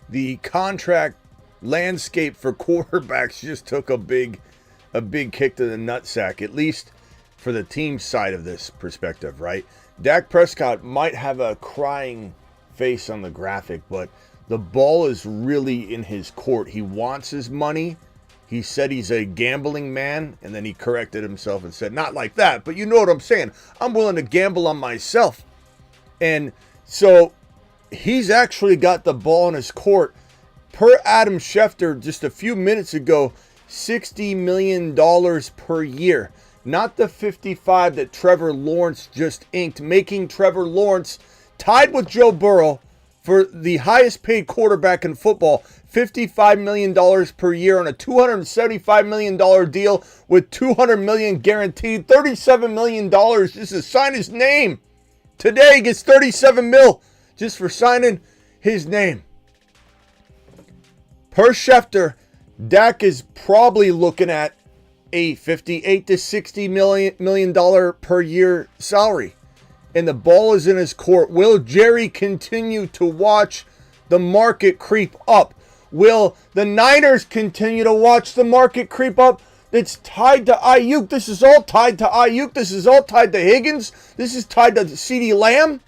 the contract landscape for quarterbacks just took a big kick to the nutsack, at least for the team side of this perspective, right? Dak Prescott might have a crying face on the graphic, but the ball is really in his court. He wants his money. He said he's a gambling man, and then he corrected himself and said, not like that, but you know what I'm saying. I'm willing to gamble on myself. And so he's actually got the ball in his court. Per Adam Schefter just a few minutes ago, $60 million per year. Not the 55 that Trevor Lawrence just inked, making Trevor Lawrence tied with Joe Burrow for the highest paid quarterback in football. $55 million per year on a $275 million deal with $200 million guaranteed. $37 million just to sign his name. Today he gets $37 mil just for signing his name. Per Schefter, Dak is probably looking at a $58 to $60 million per year salary. And the ball is in his court. Will Jerry continue to watch the market creep up? Will the Niners continue to watch the market creep up? It's tied to Ayuk. This is all tied to Ayuk. This is all tied to Higgins. This is tied to CeeDee Lamb.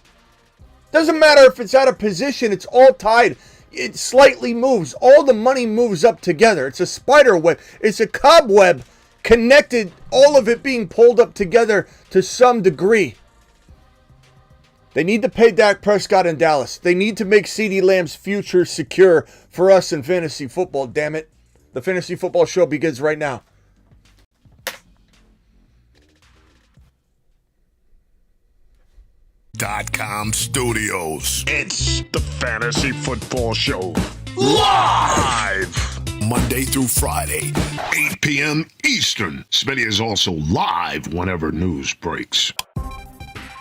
Doesn't matter if it's out of position. It's all tied. It slightly moves. All the money moves up together. It's a spider web. It's a cobweb connected, all of it being pulled up together to some degree. They need to pay Dak Prescott in Dallas. They need to make CeeDee Lamb's future secure for us in fantasy football, damn it. The Fantasy Football Show begins right now. .com Studios. It's the Fantasy Football Show. Live! Monday through Friday, 8 p.m. Eastern. Smitty is also live whenever news breaks.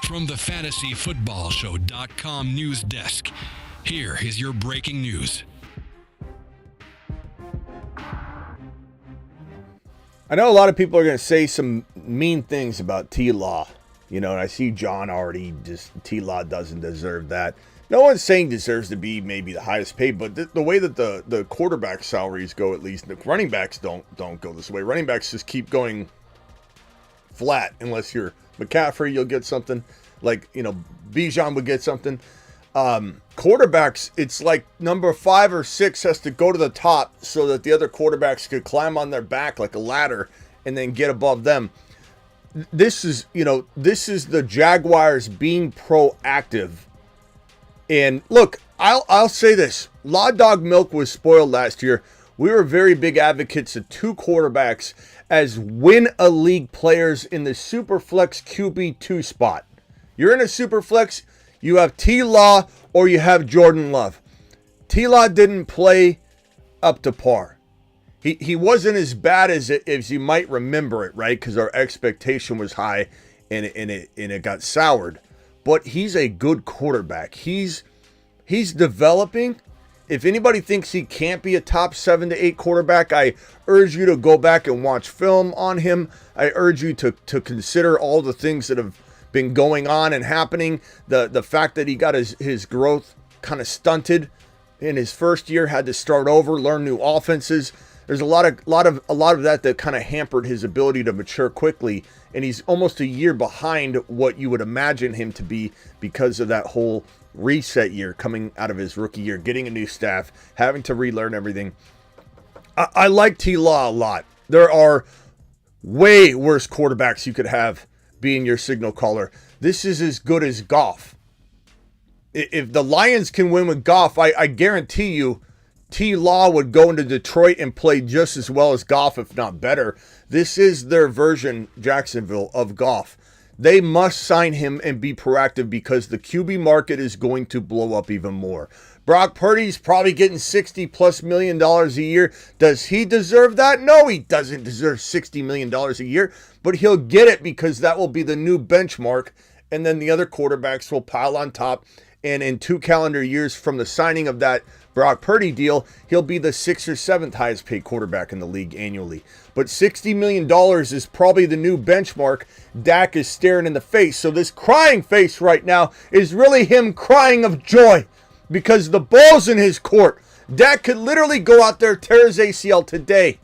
From the FantasyFootballShow.com news desk, here is your breaking news. I know a lot of people are going to say some mean things about T-Law. You know, and I see John already just, T-Law doesn't deserve that. No one's saying deserves to be maybe the highest paid, but the way that the quarterback salaries go, at least, the running backs don't go this way. Running backs just keep going flat unless you're McCaffrey, you'll get something. Like, you know, Bijan would get something. Quarterbacks, it's like number 5 or 6 has to go to the top so that the other quarterbacks could climb on their back like a ladder and then get above them. This is the Jaguars being proactive. And look, I'll say this. Law Dog Milk was spoiled last year. We were very big advocates of 2 quarterbacks as win-a-league players in the Superflex QB2 spot. You're in a Superflex, you have T-Law or you have Jordan Love. T-Law didn't play up to par. He wasn't as bad as you might remember it, right? Because our expectation was high and it got soured. But he's a good quarterback. He's developing. If anybody thinks he can't be a top 7 to 8 quarterback, I urge you to go back and watch film on him. I urge you to consider all the things that have been going on and happening. The fact that he got his growth kind of stunted in his first year, had to start over, learn new offenses. There's a lot of that kind of hampered his ability to mature quickly, and he's almost a year behind what you would imagine him to be because of that whole reset year coming out of his rookie year, getting a new staff, having to relearn everything. I like T-Law a lot. There are way worse quarterbacks you could have being your signal caller. This is as good as Goff. If the Lions can win with Goff, I guarantee you T-Law would go into Detroit and play just as well as Goff, if not better. This is their version, Jacksonville, of Goff. They must sign him and be proactive because the QB market is going to blow up even more. Brock Purdy's probably getting $60+ million a year. Does he deserve that? No, he doesn't deserve $60 million a year, but he'll get it because that will be the new benchmark, and then the other quarterbacks will pile on top. And in 2 calendar years from the signing of that Brock Purdy deal, he'll be the 6th or 7th highest paid quarterback in the league annually. But $60 million is probably the new benchmark. Dak is staring in the face. So this crying face right now is really him crying of joy because the ball's in his court. Dak could literally go out there, tear his ACL today,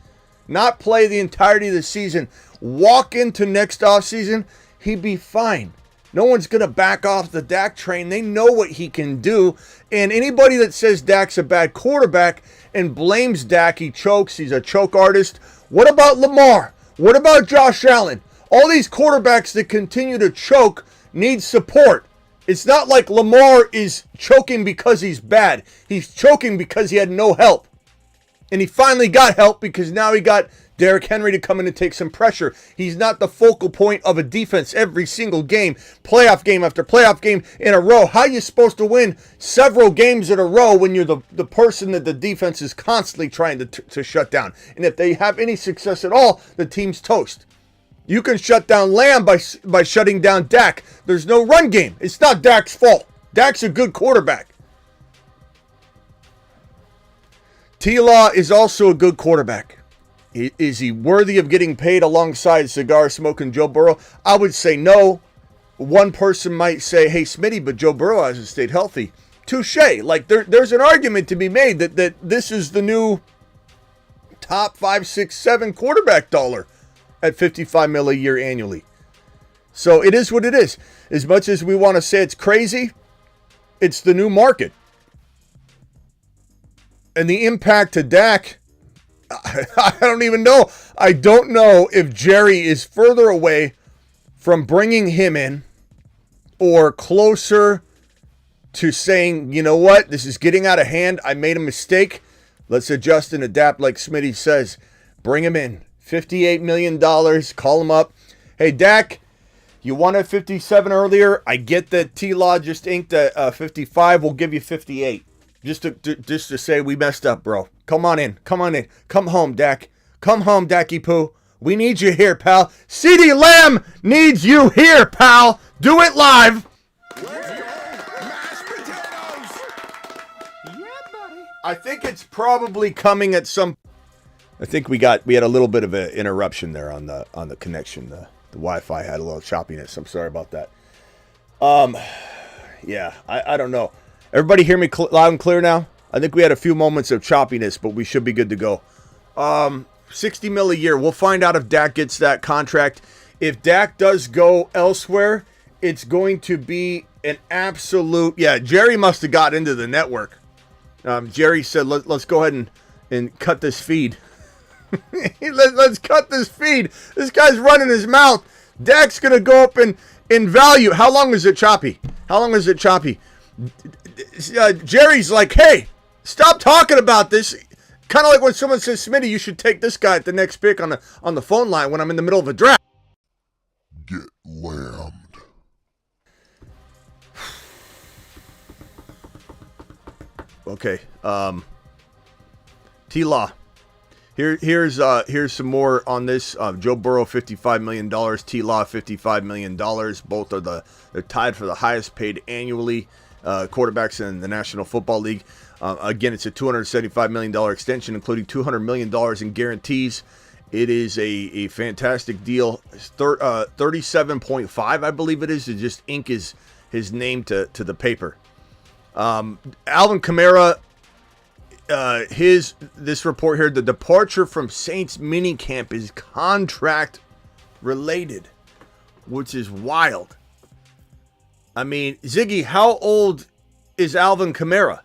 not play the entirety of the season, walk into next offseason, he'd be fine. No one's going to back off the Dak train. They know what he can do. And anybody that says Dak's a bad quarterback and blames Dak, he chokes, he's a choke artist. What about Lamar? What about Josh Allen? All these quarterbacks that continue to choke need support. It's not like Lamar is choking because he's bad. He's choking because he had no help. And he finally got help because now he got Derrick Henry to come in and take some pressure. He's not the focal point of a defense every single game, playoff game after playoff game in a row. How are you supposed to win several games in a row when you're the person that the defense is constantly trying to shut down? And if they have any success at all, the team's toast. You can shut down Lamb by shutting down Dak. There's no run game. It's not Dak's fault. Dak's a good quarterback. T-Law is also a good quarterback. Is he worthy of getting paid alongside cigar-smoking Joe Burrow? I would say no. One person might say, hey, Smitty, but Joe Burrow hasn't stayed healthy. Touche. Like, there's an argument to be made that this is the new top 5, 6, 7 quarterback dollar at $55 million a year annually. So it is what it is. As much as we want to say it's crazy, it's the new market. And the impact to Dak, I don't even know. I don't know if Jerry is further away from bringing him in or closer to saying, you know what, this is getting out of hand. I made a mistake. Let's adjust and adapt like Smitty says. Bring him in. $58 million. Call him up. Hey, Dak, you wanted 57 earlier. I get that T-Law just inked a 55. We'll give you 58. Just to say we messed up, bro. Come on in. Come on in. Come home, Dak. Come home, Dacky Poo. We need you here, pal. CeeDee Lamb needs you here, pal. Do it live. I think it's probably coming at some. I think we had a little bit of an interruption there on the connection. The Wi-Fi had a little choppiness. I'm sorry about that. Yeah, I don't know. Everybody hear me loud and clear now? I think we had a few moments of choppiness, but we should be good to go. $60 million a year. We'll find out if Dak gets that contract. If Dak does go elsewhere, it's going to be an absolute. Yeah, Jerry must have got into the network. Jerry said, let's go ahead and cut this feed. Let's cut this feed. This guy's running his mouth. Dak's going to go up in value. How long is it choppy? Jerry's like, hey, stop talking about this. Kind of like when someone says, Smitty, you should take this guy at the next pick on the phone line when I'm in the middle of a draft. Get lambed. Okay. T-Law. Here's some more on this. Joe Burrow, $55 million. T-Law, $55 million. Both they're tied for the highest paid annually quarterbacks in the National Football League. Again, it's a $275 million extension, including $200 million in guarantees. It is a fantastic deal. 37.5, I believe it is, to just ink his name to the paper. Alvin Kamara, this report here, the departure from Saints minicamp is contract related, which is wild. I mean, Ziggy, how old is Alvin Kamara?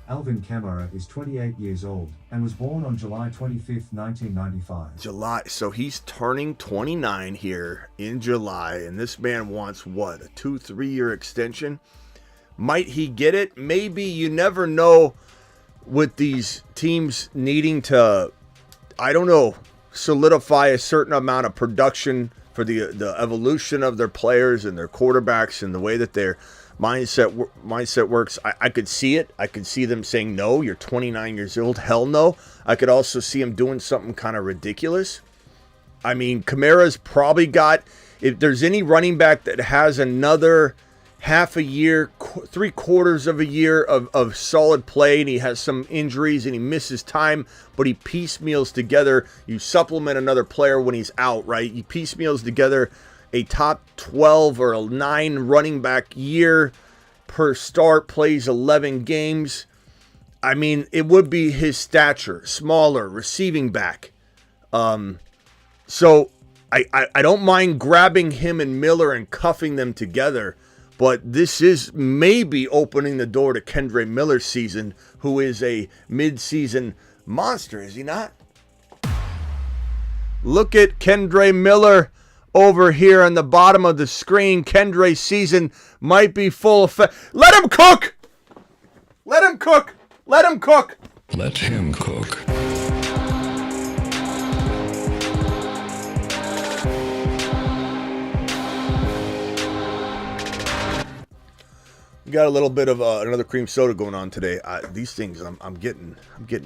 Alvin Kamara is 28 years old and was born on July 25th, 1995. July, so he's turning 29 here in July, and this man wants what, a 2-3 year extension? Might he get it? Maybe. You never know with these teams needing to, I don't know, solidify a certain amount of production for the evolution of their players and their quarterbacks and the way that their mindset works. I could see it. I could see them saying, no, you're 29 years old. Hell no. I could also see him doing something kind of ridiculous. I mean, Kamara's probably got, if there's any running back that has another half a year, 3/4 of a year of solid play, and he has some injuries and he misses time, but he piecemeals together. You supplement another player when he's out, right? He piecemeals together a top 12 or a 9 running back year, per start, plays 11 games. I mean, it would be his stature, smaller, receiving back. So I don't mind grabbing him and Miller and cuffing them together, but this is maybe opening the door to Kendre Miller's season, who is a mid-season monster, is he not? Look at Kendre Miller over here on the bottom of the screen. Kendre's season might be full effect. Let him cook! Let him cook! Let him cook! Let him cook. We got a little bit of another cream soda going on today. These things, I'm getting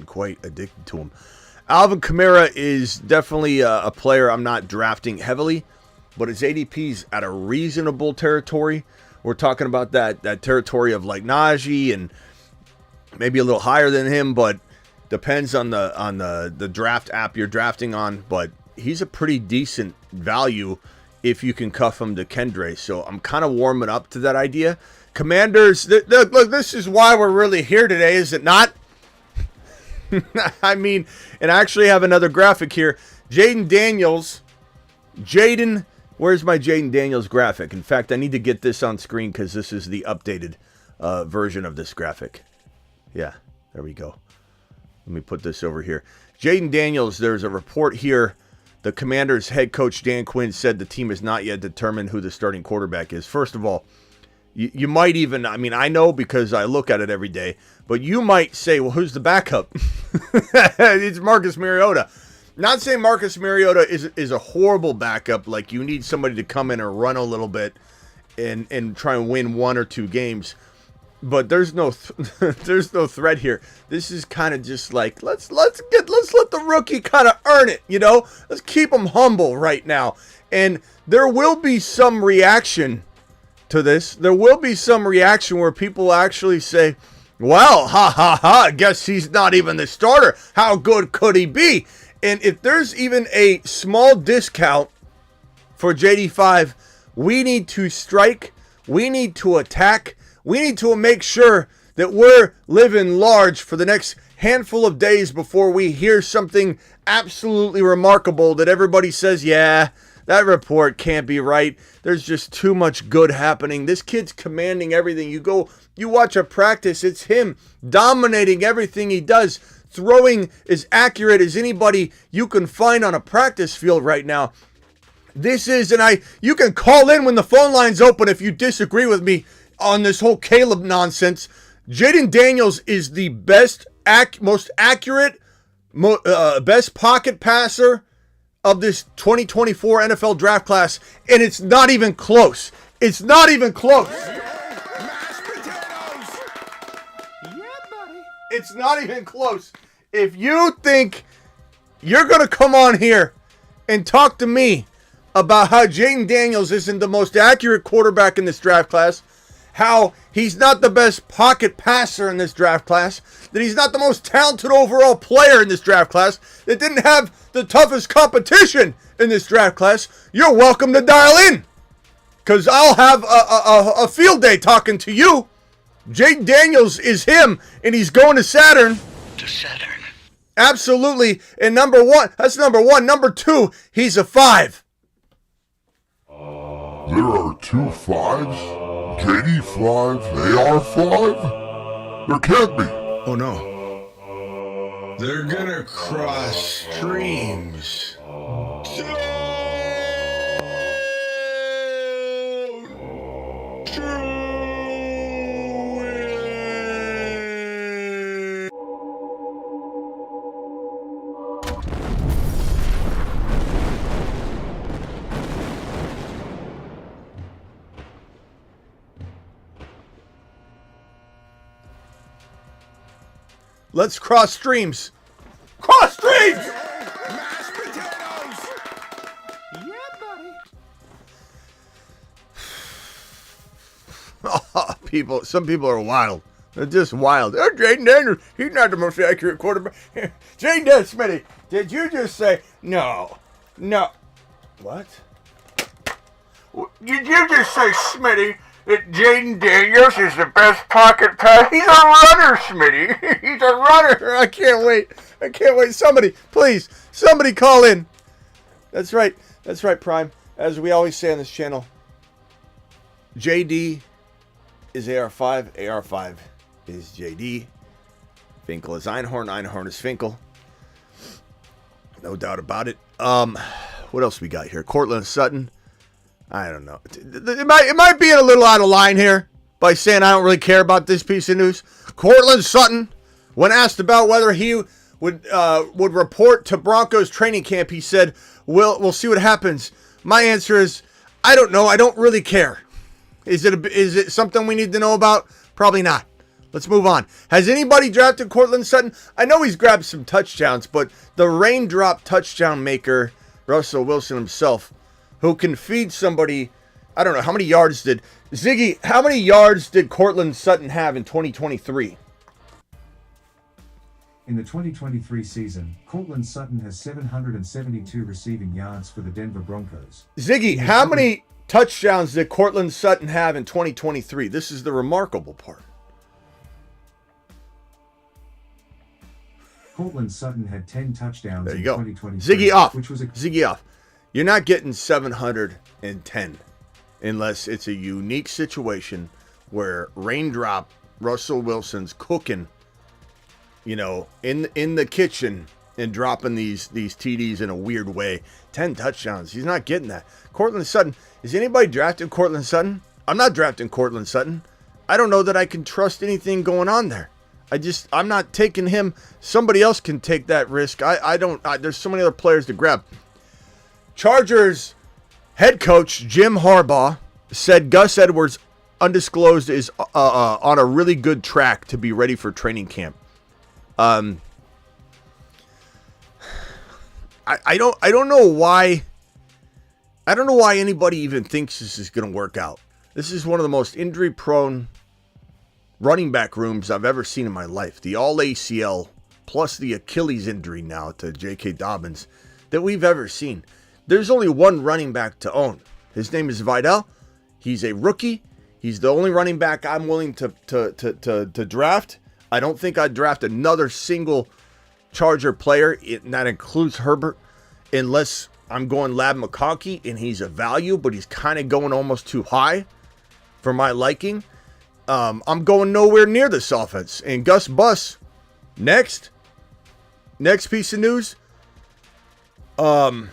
quite addicted to them. Alvin Kamara is definitely a player I'm not drafting heavily, but his ADP's at a reasonable territory. We're talking about that territory of like Najee and maybe a little higher than him, but depends on the draft app you're drafting on. But he's a pretty decent value if you can cuff him to Kendre. So I'm kind of warming up to that idea. Commanders, look, this is why we're really here today, is it not? I mean, and I actually have another graphic here. Jaden Daniels. Where's my Jaden Daniels graphic? In fact, I need to get this on screen because this is the updated version of this graphic. Yeah, there we go. Let me put this over here. Jaden Daniels, there's a report here. The Commanders' head coach, Dan Quinn, said the team has not yet determined who the starting quarterback is. First of all, you might even, I mean, I know because I look at it every day, but you might say, well, who's the backup? It's Marcus Mariota. Not saying Marcus Mariota is a horrible backup, like you need somebody to come in and run a little bit and try and win one or two games. But there's no threat here. This is kind of just like, let's let the rookie kind of earn it, you know? Let's keep him humble right now. And there will be some reaction to this. There will be some reaction where people actually say, well, I guess he's not even the starter. How good could he be? And if there's even a small discount for JD5, we need to strike. We need to attack. We need to make sure that we're living large for the next handful of days before we hear something absolutely remarkable that everybody says, yeah, that report can't be right. There's just too much good happening. This kid's commanding everything. You watch a practice, it's him dominating everything he does, throwing as accurate as anybody you can find on a practice field right now. This is, and you can call in when the phone line's open if you disagree with me on this whole Caleb nonsense. Jaden Daniels is the best, most accurate, best pocket passer of this 2024 NFL draft class, and it's not even close. It's not even close. Mashed potatoes! Yeah, buddy. It's not even close. If you think you're going to come on here and talk to me about how Jaden Daniels isn't the most accurate quarterback in this draft class, how he's not the best pocket passer in this draft class, that he's not the most talented overall player in this draft class, that didn't have the toughest competition in this draft class, you're welcome to dial in. Because I'll have a field day talking to you. Jaden Daniels is him, and he's going to Saturn. To Saturn. Absolutely. And number one, that's number one. Number two, he's a 5. There are 2 5s? JD5, AR5? There can't be. Oh no. They're gonna cross streams. Let's cross streams. Cross streams! Mashed potatoes! Yeah, buddy. Some people are wild. They're just wild. Oh, Jaden Daniels, he's not the most accurate quarterback. Jaden Daniels, Smitty, did you just say, no. What? Did you just say, Smitty, that Jaden Daniels is the best pocket pass. He's a runner, Smitty. He's a runner. I can't wait. Somebody, please, somebody call in. That's right, Prime. As we always say on this channel, JD is AR5, AR5 is JD. Finkel is Einhorn, Einhorn is Finkel. No doubt about it. What else we got here? Cortland Sutton. I don't know. It might be a little out of line here by saying I don't really care about this piece of news. Cortland Sutton, when asked about whether he would report to Broncos training camp, he said, we'll see what happens. My answer is, I don't know. I don't really care. Is it something we need to know about? Probably not. Let's move on. Has anybody drafted Cortland Sutton? I know he's grabbed some touchdowns, but the raindrop touchdown maker, Russell Wilson himself, who can feed somebody, I don't know, how many yards did Cortland Sutton have in 2023? In the 2023 season, Cortland Sutton has 772 receiving yards for the Denver Broncos. Ziggy, how many touchdowns did Cortland Sutton have in 2023? This is the remarkable part. Cortland Sutton had 10 touchdowns there you in go. 2023. Ziggy off. Which was Ziggy off. You're not getting 710 unless it's a unique situation where raindrop Russell Wilson's cooking, in the kitchen and dropping these TDs in a weird way. 10 touchdowns. He's not getting that. Cortland Sutton. Is anybody drafting Cortland Sutton? I'm not drafting Cortland Sutton. I don't know that I can trust anything going on there. I'm not taking him. Somebody else can take that risk. There's so many other players to grab. Chargers head coach Jim Harbaugh said Gus Edwards, undisclosed, is on a really good track to be ready for training camp. I don't know why anybody even thinks this is going to work out. This is one of the most injury-prone running back rooms I've ever seen in my life. The all ACL plus the Achilles injury now to J.K. Dobbins that we've ever seen. There's only one running back to own. His name is Vidal. He's a rookie. He's the only running back I'm willing to draft. I don't think I'd draft another single Charger player, and that includes Herbert, unless I'm going Lab McConkey, and he's a value, but he's kind of going almost too high for my liking. I'm going nowhere near this offense. And Gus Bus, next piece of news. Saquon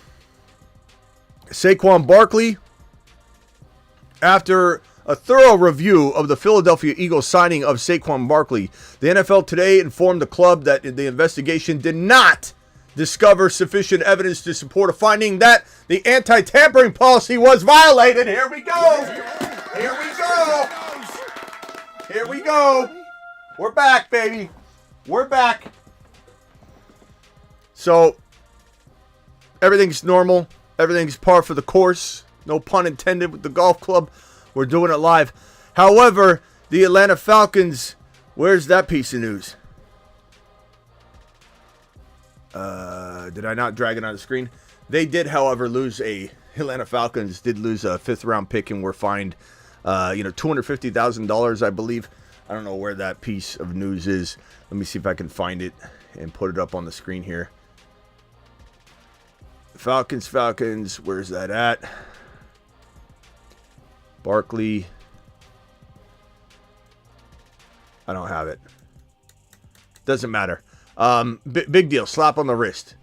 Barkley, after a thorough review of the Philadelphia Eagles signing of Saquon Barkley, the NFL today informed the club that the investigation did not discover sufficient evidence to support a finding that the anti-tampering policy was violated. Here we go. Here we go. Here we go. We're back, baby. We're back. So, everything's normal. Everything's par for the course. No pun intended with the golf club. We're doing it live. However, the Atlanta Falcons, where's that piece of news? Did I not drag it on the screen? They did, however, Atlanta Falcons did lose a 5th round pick and were fined, $250,000, I believe. I don't know where that piece of news is. Let me see if I can find it and put it up on the screen here. Falcons, where's that at? Barkley. I don't have it. Doesn't matter. Big deal. Slap on the wrist.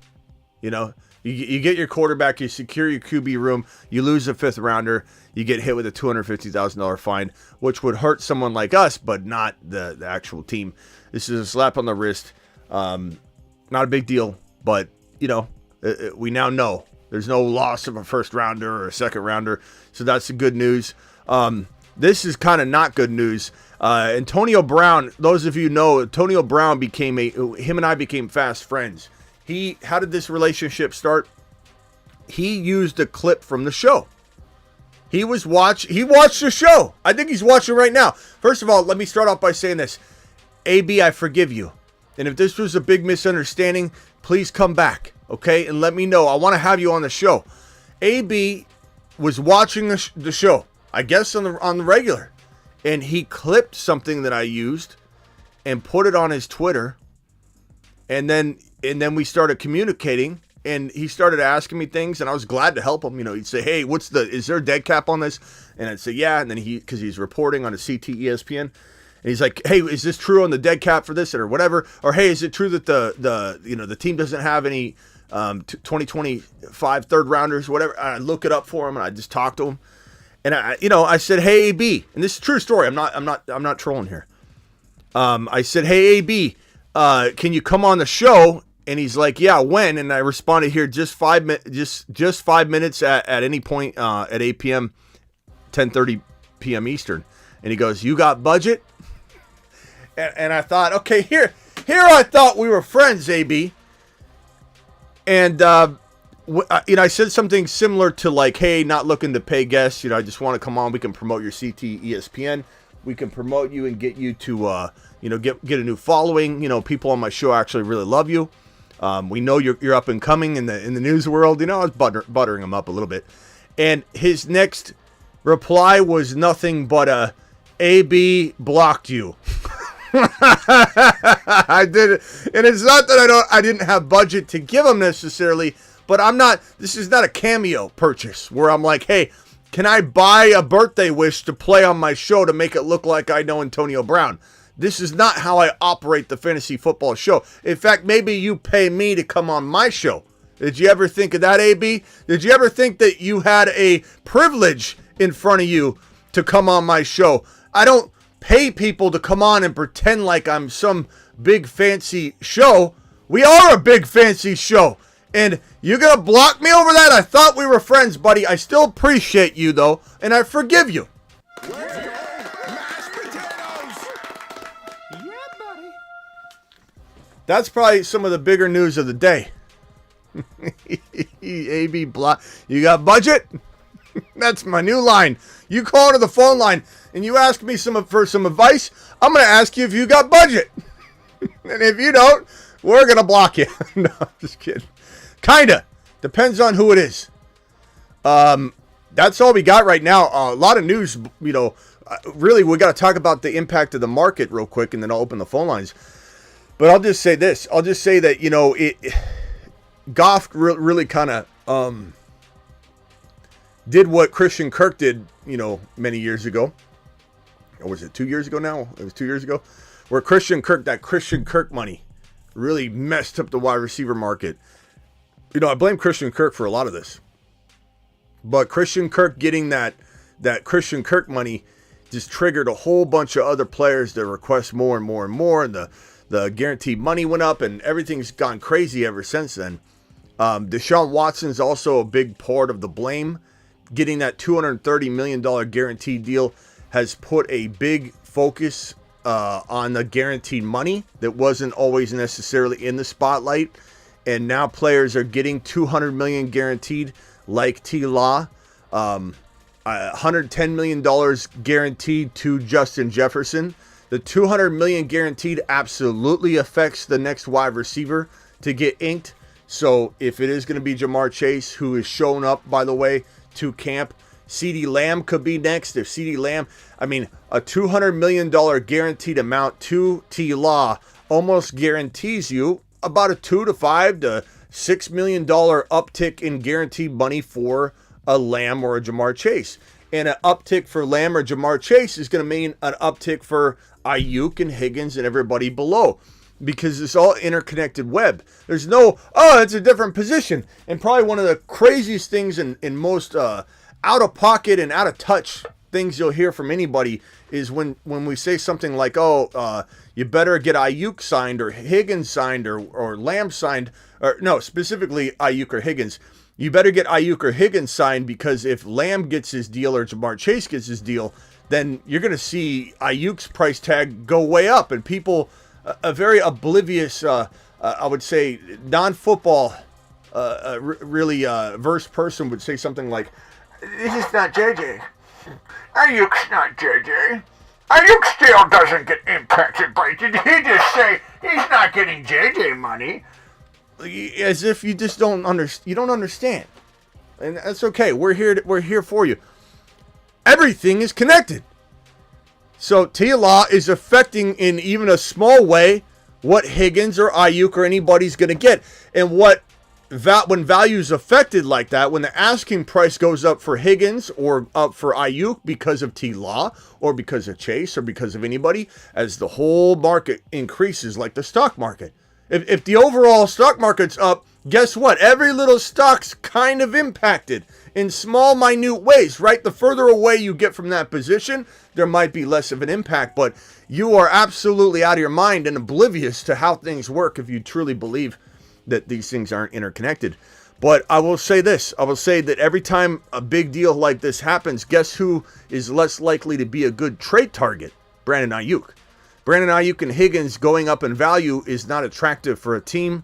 You get your quarterback, you secure your QB room, you lose a 5th rounder, you get hit with a $250,000 fine, which would hurt someone like us, but not the actual team. This is a slap on the wrist. Not a big deal, but, we now know there's no loss of a 1st rounder or a 2nd rounder, so that's the good news. This is kind of not good news. Antonio Brown, those of you know, Antonio Brown him and I became fast friends. How did this relationship start? He used a clip from the show. He watched the show. I think he's watching right now. First of all, let me start off by saying this. AB, I forgive you. And if this was a big misunderstanding, please come back, okay? And let me know. I want to have you on the show. AB was watching the show, I guess on the regular. and he clipped something that I used and put it on his Twitter. And then we started communicating, and he started asking me things, and I was glad to help him. You know, he'd say, "Hey, is there a dead cap on this?" And I'd say, "Yeah." And then because he's reporting on a CT ESPN, and he's like, "Hey, is this true on the dead cap for this or whatever?" Or, "Hey, is it true that the team doesn't have any 2025 third rounders, whatever?" I look it up for him, and I just talk to him, and I said, "Hey, AB," and this is a true story. I'm not trolling here. I said, "Hey, AB, can you come on the show?" And he's like, "Yeah, when?" And I responded, "Here, just 5 minutes at any point at 8 p.m., 10:30 p.m. Eastern." And he goes, "You got budget?" And I thought, okay, here I thought we were friends, AB. And I said something similar to like, "Hey, not looking to pay guests. I just want to come on. We can promote your CT ESPN. We can promote you and get you to get a new following. People on my show actually really love you. We know you're up and coming in the news world." I was buttering him up a little bit. And his next reply was nothing but "AB blocked you." I did it. And it's not that I didn't have budget to give him necessarily, but this is not a Cameo purchase where I'm like, "Hey, can I buy a birthday wish to play on my show to make it look like I know Antonio Brown?" This is not how I operate the fantasy football show. In fact, maybe you pay me to come on my show. Did you ever think of that, AB? Did you ever think that you had a privilege in front of you to come on my show? I don't pay people to come on and pretend like I'm some big fancy show. We are a big fancy show. And you're going to block me over that? I thought we were friends, buddy. I still appreciate you, though, and I forgive you. Let's go, mashed potatoes. Yeah, buddy. That's probably some of the bigger news of the day. AB block. You got budget? That's my new line. You call to the phone line and you ask me for some advice, I'm going to ask you if you got budget. And if you don't, we're going to block you. No, I'm just kidding. Kinda. Depends on who it is. That's all we got right now. A lot of news, really, we got to talk about the impact of the market real quick, and then I'll open the phone lines. But I'll just say this. I'll just say that, Goff really kind of did what Christian Kirk did, many years ago. Or was it 2 years ago now? It was 2 years ago. Where Christian Kirk money really messed up the wide receiver market. I blame Christian Kirk for a lot of this. But Christian Kirk getting that Christian Kirk money just triggered a whole bunch of other players to request more and more and more. And the guaranteed money went up, and everything's gone crazy ever since then. Deshaun Watson's also a big part of the blame. Getting that $230 million guaranteed deal has put a big focus on the guaranteed money that wasn't always necessarily in the spotlight. And now players are getting $200 million guaranteed, like T. Law. $110 million guaranteed to Justin Jefferson. The $200 million guaranteed absolutely affects the next wide receiver to get inked. So if it is going to be Jamar Chase, who is showing up, by the way, to camp, CeeDee Lamb could be next. If CeeDee Lamb, a $200 million guaranteed amount to T. Law almost guarantees you about a $2 to $5 to $6 million uptick in guaranteed money for a Lamb or a Jamar Chase. And an uptick for Lamb or Jamar Chase is going to mean an uptick for Ayuk and Higgins and everybody below, because it's all interconnected web. There's no, it's a different position. And probably one of the craziest things and most out of pocket and out of touch things you'll hear from anybody is when we say something like, you better get Ayuk signed or Higgins signed or Lamb signed, or no, specifically Ayuk or Higgins. You better get Ayuk or Higgins signed, because if Lamb gets his deal or Jamar Chase gets his deal, then you're going to see Ayuk's price tag go way up. And people, a very oblivious, I would say, non-football, really versed person would say something like, "This is not JJ. Ayuk's not JJ. Ayuk still doesn't get impacted by it. Did he just say he's not getting JJ money?" As if you just don't understand. And that's okay. We're here for you. Everything is connected. So T-Law is affecting in even a small way what Higgins or Ayuk or anybody's going to get. And when value is affected like that, when the asking price goes up for Higgins or up for Ayuk because of T-Law or because of Chase or because of anybody, as the whole market increases like the stock market. If the overall stock market's up, guess what? Every little stock's kind of impacted in small, minute ways, right? The further away you get from that position, there might be less of an impact, but you are absolutely out of your mind and oblivious to how things work if you truly believe that these things aren't interconnected. But I will say this. I will say that every time a big deal like this happens, guess who is less likely to be a good trade target? Brandon Ayuk. Brandon Ayuk and Higgins going up in value is not attractive for a team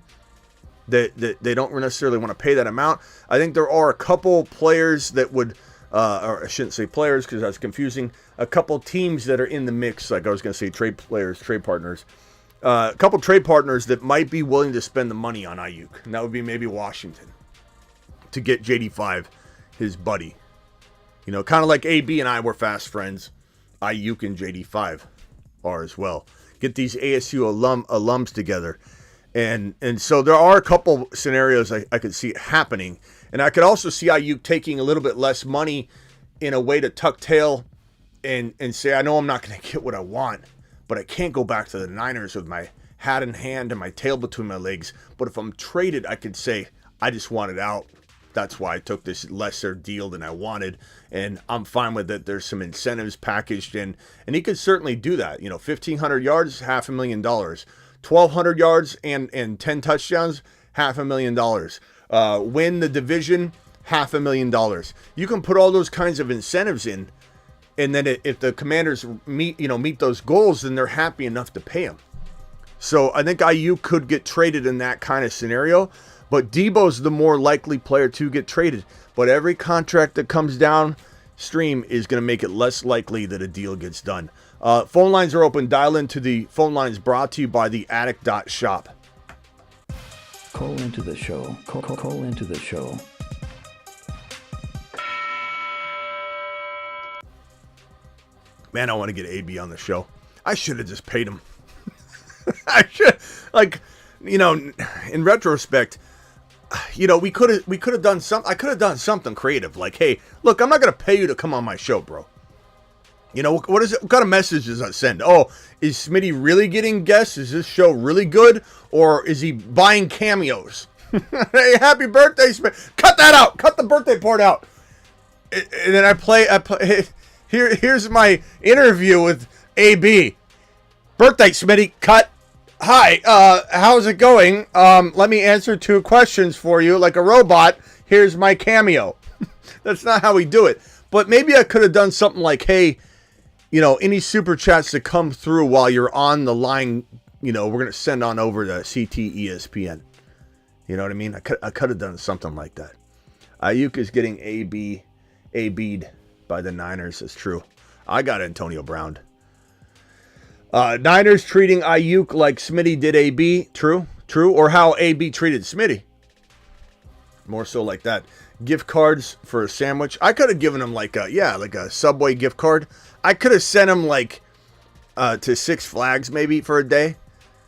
that they don't necessarily want to pay that amount. I think there are a couple players that would, or I shouldn't say players because that's confusing, a couple teams that are in the mix, like I was going to say trade players, trade partners, a couple trade partners that might be willing to spend the money on Ayuk. And that would be maybe Washington to get JD5, his buddy. You know, kind of like AB and I were fast friends. Ayuk and JD5 are as well. Get these ASU alums together. And so there are a couple scenarios I could see it happening. And I could also see Ayuk taking a little bit less money in a way to tuck tail and say, I know I'm not going to get what I want, but I can't go back to the Niners with my hat in hand and my tail between my legs. But if I'm traded, I could say, I just wanted out. That's why I took this lesser deal than I wanted. And I'm fine with it. There's some incentives packaged in. And he could certainly do that. You know, 1,500 yards, $500,000. 1,200 yards and 10 touchdowns, $500,000. Win the division, $500,000. You can put all those kinds of incentives in, and then if the Commanders meet those goals, then they're happy enough to pay him. So I think Ayuk could get traded in that kind of scenario, but Debo's the more likely player to get traded. But every contract that comes downstream is going to make it less likely that a deal gets done. Phone lines are open. Dial into the phone lines brought to you by the Addict.shop. Call into the show. Call into the show. Man, I want to get AB on the show. I should have just paid him. I should, in retrospect, we could have done something. I could have done something creative, like, hey, look, I'm not going to pay you to come on my show, bro. You know, what is it? What kind of message does that send? Oh, is Smitty really getting guests? Is this show really good? Or is he buying cameos? Hey, happy birthday, Smitty. Cut that out. Cut the birthday part out. And then I play here's my interview with AB. Birthday, Smitty. Cut. Hi, how's it going? Let me answer 2 questions for you like a robot. Here's my cameo. That's not how we do it. But maybe I could have done something like, hey, any super chats that come through while you're on the line, we're going to send on over to CT ESPN. You know what I mean? I could have done something like that. Ayuk is getting AB'd by the Niners. It's true. I got Antonio Brown. Niners treating Ayuk like Smitty did AB. True. Or how AB treated Smitty. More so like that. Gift cards for a sandwich. I could have given him like a Subway gift card. I could have sent him to Six Flags maybe for a day.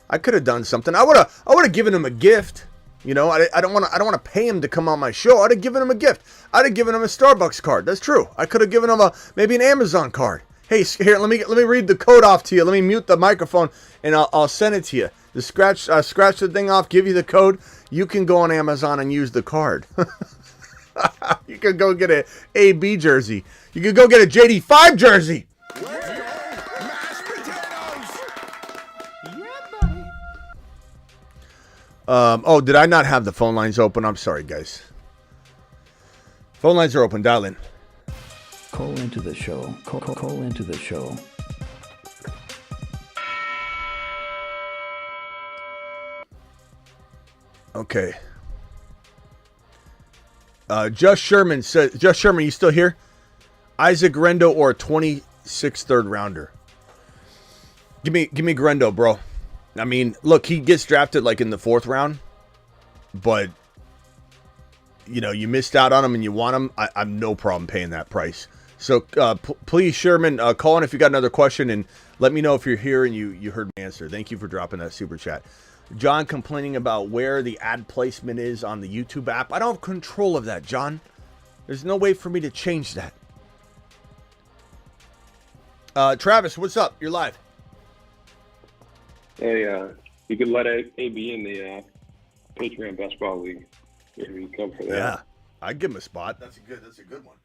I could have done something. I would have given him a gift. I don't want to pay him to come on my show. I'd have given him a gift. I'd have given him a Starbucks card. That's true. I could have given him maybe an Amazon card. Hey, here, let me read the code off to you. Let me mute the microphone and I'll send it to you. Scratch the thing off, give you the code. You can go on Amazon and use the card. You could go get a AB jersey. You could go get a JD5 jersey. Mashed potatoes. Did I not have the phone lines open? I'm sorry, guys. Phone lines are open. Dial in. Call into the show. Call into the show. Okay. Just Sherman says, you still here? Isaac Rendo or a 26th third rounder? Give me Grendo, bro. I mean, look, he gets drafted like in the 4th round, but you missed out on him and you want him. I'm no problem paying that price. So please, Sherman, call in if you got another question and let me know if you're here and you heard my answer. Thank you for dropping that super chat. John complaining about where the ad placement is on the YouTube app. I don't have control of that, John. There's no way for me to change that. Travis, what's up? You're live. Hey, you could let AB in the Patreon Best Ball League. If you come for that. Yeah, I'd give him a spot. That's a good one.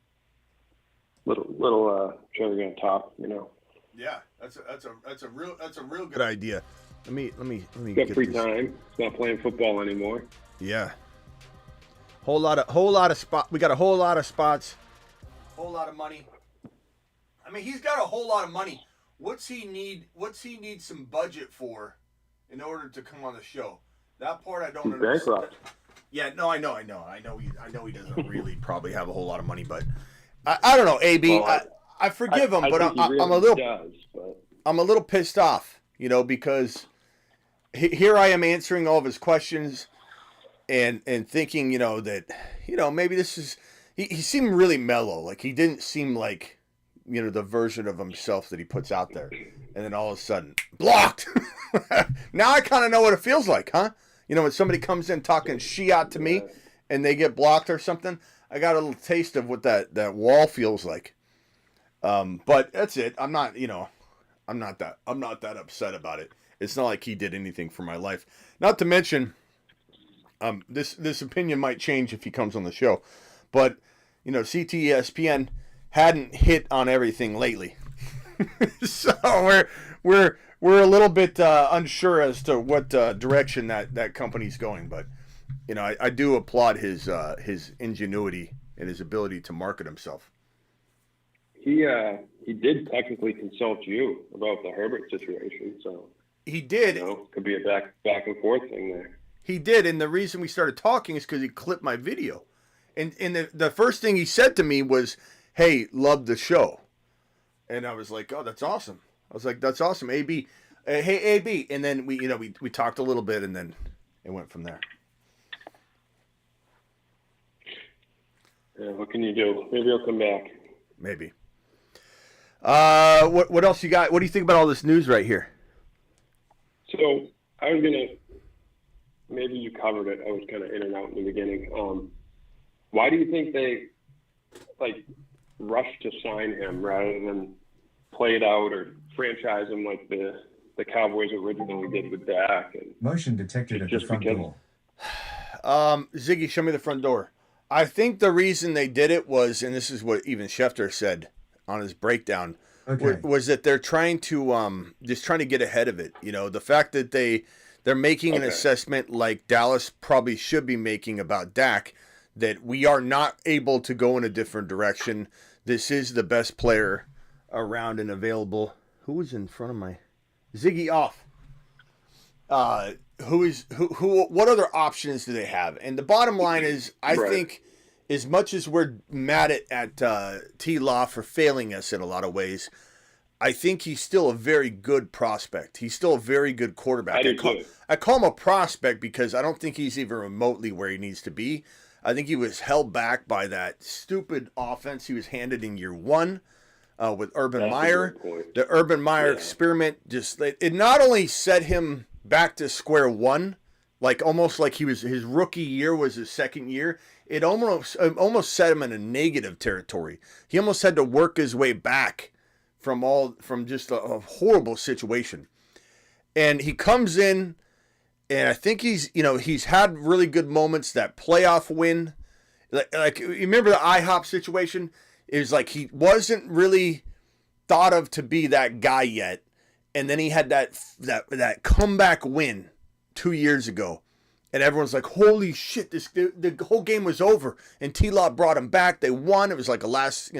Little Trevor gonna talk, you know. Yeah, that's a real good idea. Let me He's get got free this. time. He's not playing football anymore. Yeah. Whole lot of spot. We got a whole lot of spots. Whole lot of money. I mean, he's got a whole lot of money. What's he need some budget for in order to come on the show? That part I don't He's understand. bankrupt. Yeah, no, I know he doesn't really probably have a whole lot of money, but I don't know, AB. Well, I forgive him, I but think he I'm a really little does, but I'm a little pissed off, you know, because here I am answering all of his questions and thinking, you know, that, you know, maybe this is he seemed really mellow. Like he didn't seem like, you know, the version of himself that he puts out there. And then all of a sudden, blocked. Now I kind of know what it feels like, huh? You know, when somebody comes in talking shiat to me and they get blocked or something, I got a little taste of what that wall feels like. But that's it. I'm not that upset about it. It's not like he did anything for my life. Not to mention, this opinion might change if he comes on the show. But, you know, CTESPN hadn't hit on everything lately. So we're a little bit unsure as to what direction that company's going, but you know, I do applaud his ingenuity and his ability to market himself. he did technically consult you about the Herbert situation, so He did. you know, could be a back and forth thing there. He did, and the reason we started talking is because he clipped my video, and the first thing he said to me was, "Hey, love the show," and I was like, "Oh, that's awesome." I was like, "That's awesome, AB." Hey, AB, and then we talked a little bit, and then it went from there. Yeah, what can you do? Maybe he'll come back. Maybe. What else you got? What do you think about all this news right here? So I was gonna, maybe you covered it. I was kind of in and out in the beginning. Why do you think they rushed to sign him rather than play it out or franchise him like the Cowboys originally did with Dak? And Motion detected at the Just front because- door. Ziggy, show me the front door. I think the reason they did it was, and this is what even Schefter said on his breakdown, Okay. was that they're trying to just trying to get ahead of it. You know, the fact that they're making an Okay. assessment like Dallas probably should be making about Dak, that we are not able to go in a different direction. This is the best player around and available. Who was in front of my Ziggy off? What other options do they have? And the bottom line is, I Right. think as much as we're mad at T-Law for failing us in a lot of ways, I think he's still a very good prospect. He's still a very good quarterback. I do too. I call him a prospect because I don't think he's even remotely where he needs to be. I think he was held back by that stupid offense he was handed in year one with Urban That's a Meyer. great point. The Urban Meyer Yeah. experiment it not only set him back to square one, like almost like his rookie year was his second year. It almost set him in a negative territory. He almost had to work his way back from just a horrible situation. And he comes in, and I think he's had really good moments. That playoff win, like you remember the IHOP situation? It was like he wasn't really thought of to be that guy yet, and then he had that comeback win 2 years ago, and everyone's like, "Holy shit! The whole game was over." And T-Law brought him back. They won. It was like a last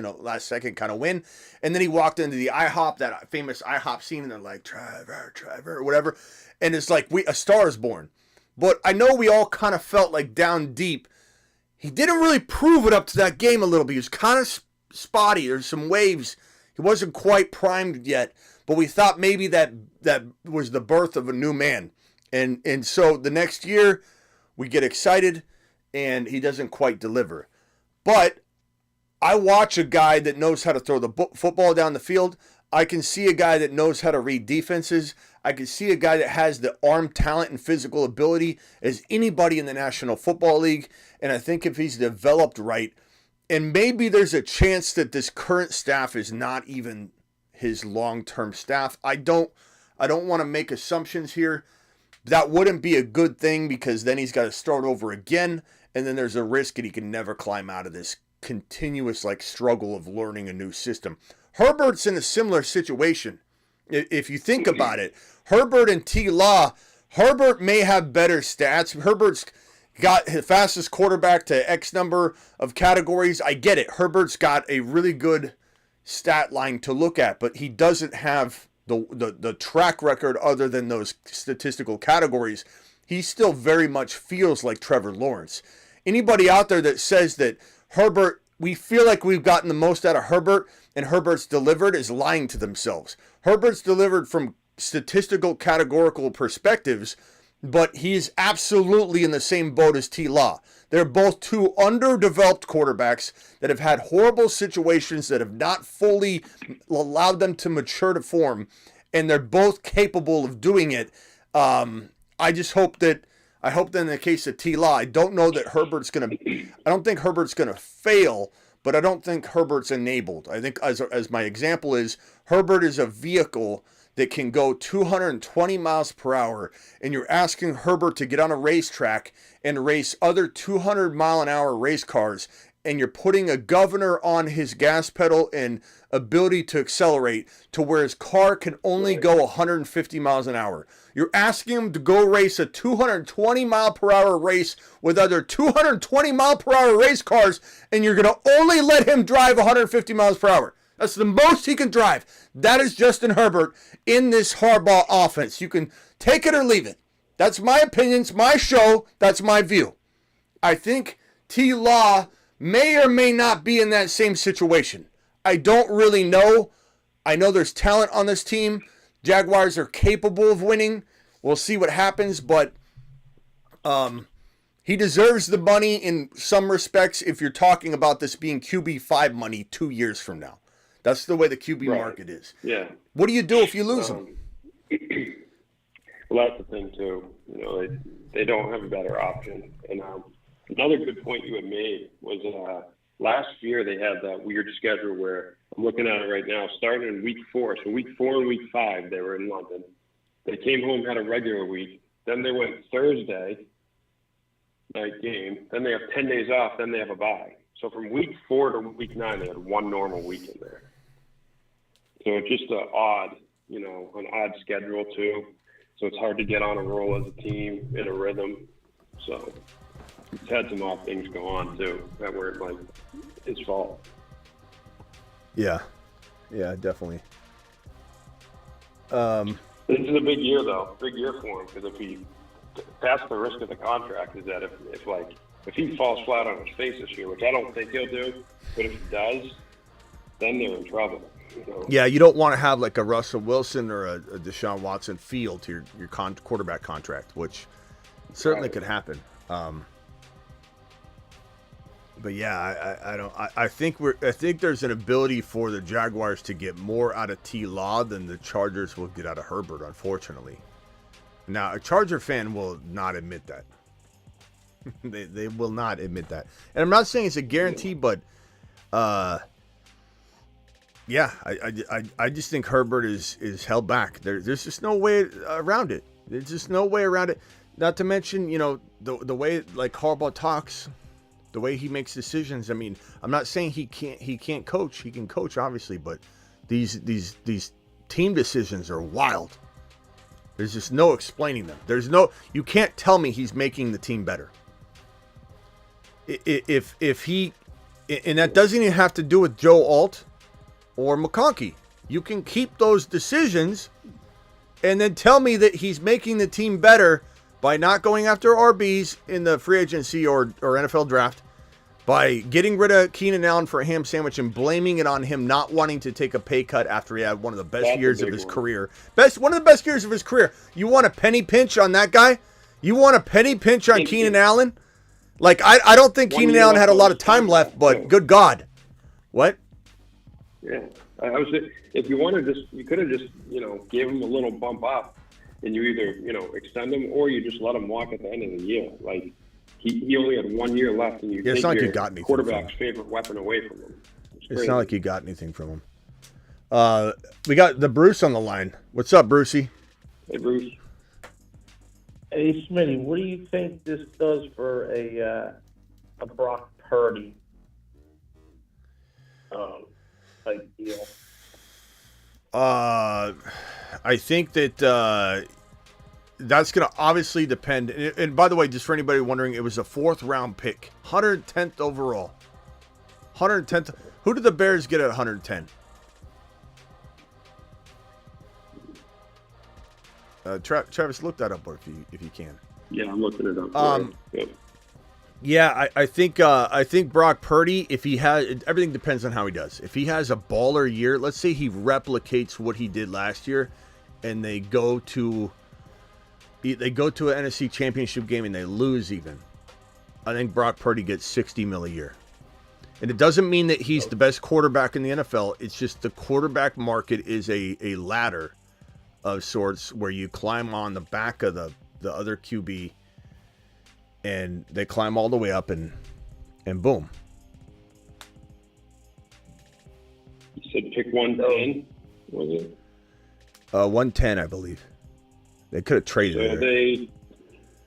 second kind of win. And then he walked into the IHOP, that famous IHOP scene, and they're like, "Trevor," or whatever. And it's like a star is born. But I know we all kind of felt like down deep, he didn't really prove it up to that game a little bit. He was kind of spotty. There's some waves. He wasn't quite primed yet. But we thought maybe that was the birth of a new man. And so the next year we get excited and he doesn't quite deliver. But I watch a guy that knows how to throw the football down the field. I can see a guy that knows how to read defenses. I can see a guy that has the arm talent and physical ability as anybody in the National Football League. And I think if he's developed right, and maybe there's a chance that this current staff is not even his long-term staff. I don't want to make assumptions here. That wouldn't be a good thing because then he's got to start over again. And then there's a risk that he can never climb out of this continuous struggle of learning a new system. Herbert's in a similar situation. If you think about it, Herbert and T. Law, Herbert may have better stats. Herbert's got the fastest quarterback to X number of categories. I get it. Herbert's got a really good stat line to look at, but he doesn't have the track record other than those statistical categories. He still very much feels like Trevor Lawrence. Anybody out there that says that Herbert, we feel like we've gotten the most out of Herbert and Herbert's delivered is lying to themselves. Herbert's delivered from statistical categorical perspectives, but he is absolutely in the same boat as T. Law. They're both two underdeveloped quarterbacks that have had horrible situations that have not fully allowed them to mature to form, and they're both capable of doing it. I hope that in the case of T. Law, I don't know that I don't think Herbert's going to fail, but I don't think Herbert's enabled. I think as my example is, Herbert is a vehicle that can go 220 miles per hour, and you're asking Herbert to get on a racetrack and race other 200-mile-an-hour race cars, and you're putting a governor on his gas pedal and ability to accelerate to where his car can only go 150 miles an hour. You're asking him to go race a 220-mile-per-hour race with other 220-mile-per-hour race cars, and you're going to only let him drive 150 miles per hour. That's the most he can drive. That is Justin Herbert in this Harbaugh offense. You can take it or leave it. That's my opinion. It's my show. That's my view. I think T. Law may or may not be in that same situation. I don't really know. I know there's talent on this team. Jaguars are capable of winning. We'll see what happens, but he deserves the money in some respects if you're talking about this being QB5 money 2 years from now. That's the way the QB market is. Yeah. What do you do if you lose him? Well, that's the thing, too. They don't have a better option. And another good point you had made was last year they had that weird schedule where I'm looking at it right now, starting in week 4. So week 4 and week 5, they were in London. They came home, had a regular week. Then they went Thursday night game. Then they have 10 days off. Then they have a bye. So from week 4 to week 9, they had one normal week in there. So it's just an odd schedule too. So it's hard to get on a roll as a team in a rhythm. So it's had some odd things go on too that weren't his fault. Yeah, definitely. This is a big year though, big year for him because that's the risk of the contract is that if he falls flat on his face this year, which I don't think he'll do, but if he does, then they're in trouble. Yeah, you don't want to have a Russell Wilson or a Deshaun Watson feel to your quarterback contract, which certainly could happen. But yeah, I think there's an ability for the Jaguars to get more out of T. Law than the Chargers will get out of Herbert, unfortunately. Now, a Charger fan will not admit that. They will not admit that. And I'm not saying it's a guarantee, but yeah, I just think Herbert is held back. There's just no way around it. There's just no way around it. Not to mention, the way Harbaugh talks, the way he makes decisions. I mean, I'm not saying he can't coach. He can coach, obviously, but these team decisions are wild. There's just no explaining them. You can't tell me he's making the team better. If he, and that doesn't even have to do with Joe Alt or McConkey. You can keep those decisions and then tell me that he's making the team better by not going after RBs in the free agency or NFL draft, by getting rid of Keenan Allen for a ham sandwich and blaming it on him not wanting to take a pay cut after he had one of the best years of his career. One of the best years of his career. You want a penny pinch on that guy? You want a penny pinch on Keenan Allen? I don't think Keenan Allen had a lot of time left, but good God. What? Yeah, I was. If you wanted to, you could have just, gave him a little bump up, and you either, extend him or you just let him walk at the end of the year. Like he only had 1 year left, and you Yeah, it's take not like your you got anything quarterback's favorite weapon away from him. It's not like you got anything from him. We got the Bruce on the line. What's up, Brucey? Hey, Bruce. Hey, Smitty, what do you think this does for a Brock Purdy type deal? I think that that's going to obviously depend. And by the way, just for anybody wondering, it was a 4th round pick, 110th overall. 110th. Who did the Bears get at 110? Travis, look that up if you can. Yeah, I'm looking it up. Yep. Yeah, I think Brock Purdy, if he has, everything depends on how he does. If he has a baller year, let's say he replicates what he did last year, and they go to an NFC Championship game and they lose even, I think Brock Purdy gets $60 million a year. And it doesn't mean that he's the best quarterback in the NFL. It's just the quarterback market is a ladder of sorts where you climb on the back of the other QB, and they climb all the way up, and boom. You said pick 110, was it? 110, I believe. They could have traded So it.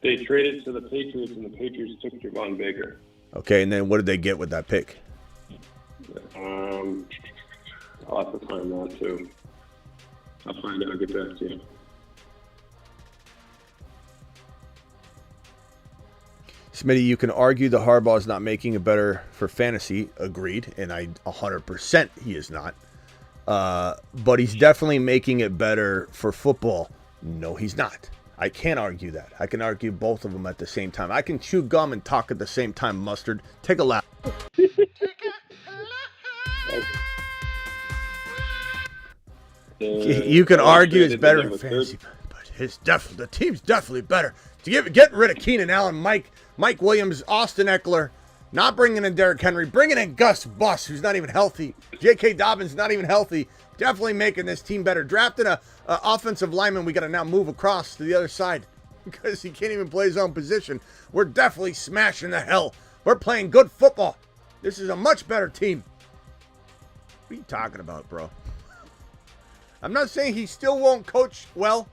they traded to the Patriots, and the Patriots took Javon Baker. Okay, and then what did they get with that pick? I'll have to find that too. I'll find out. I'll get back to you. Smitty, you can argue the Harbaugh is not making it better for fantasy. Agreed, and 100% he is not. But he's definitely making it better for football. No, he's not. I can't argue that. I can argue both of them at the same time. I can chew gum and talk at the same time, Mustard. Take a lap. You can argue it's better in fantasy, but the team's definitely better. Getting rid of Keenan Allen, Mike Williams, Austin Eckler, not bringing in Derrick Henry, bringing in Gus Bus, who's not even healthy. J.K. Dobbins not even healthy. Definitely making this team better. Drafting a offensive lineman we got to now move across to the other side because he can't even play his own position. We're definitely smashing the hell. We're playing good football. This is a much better team. What are you talking about, bro? I'm not saying he still won't coach well.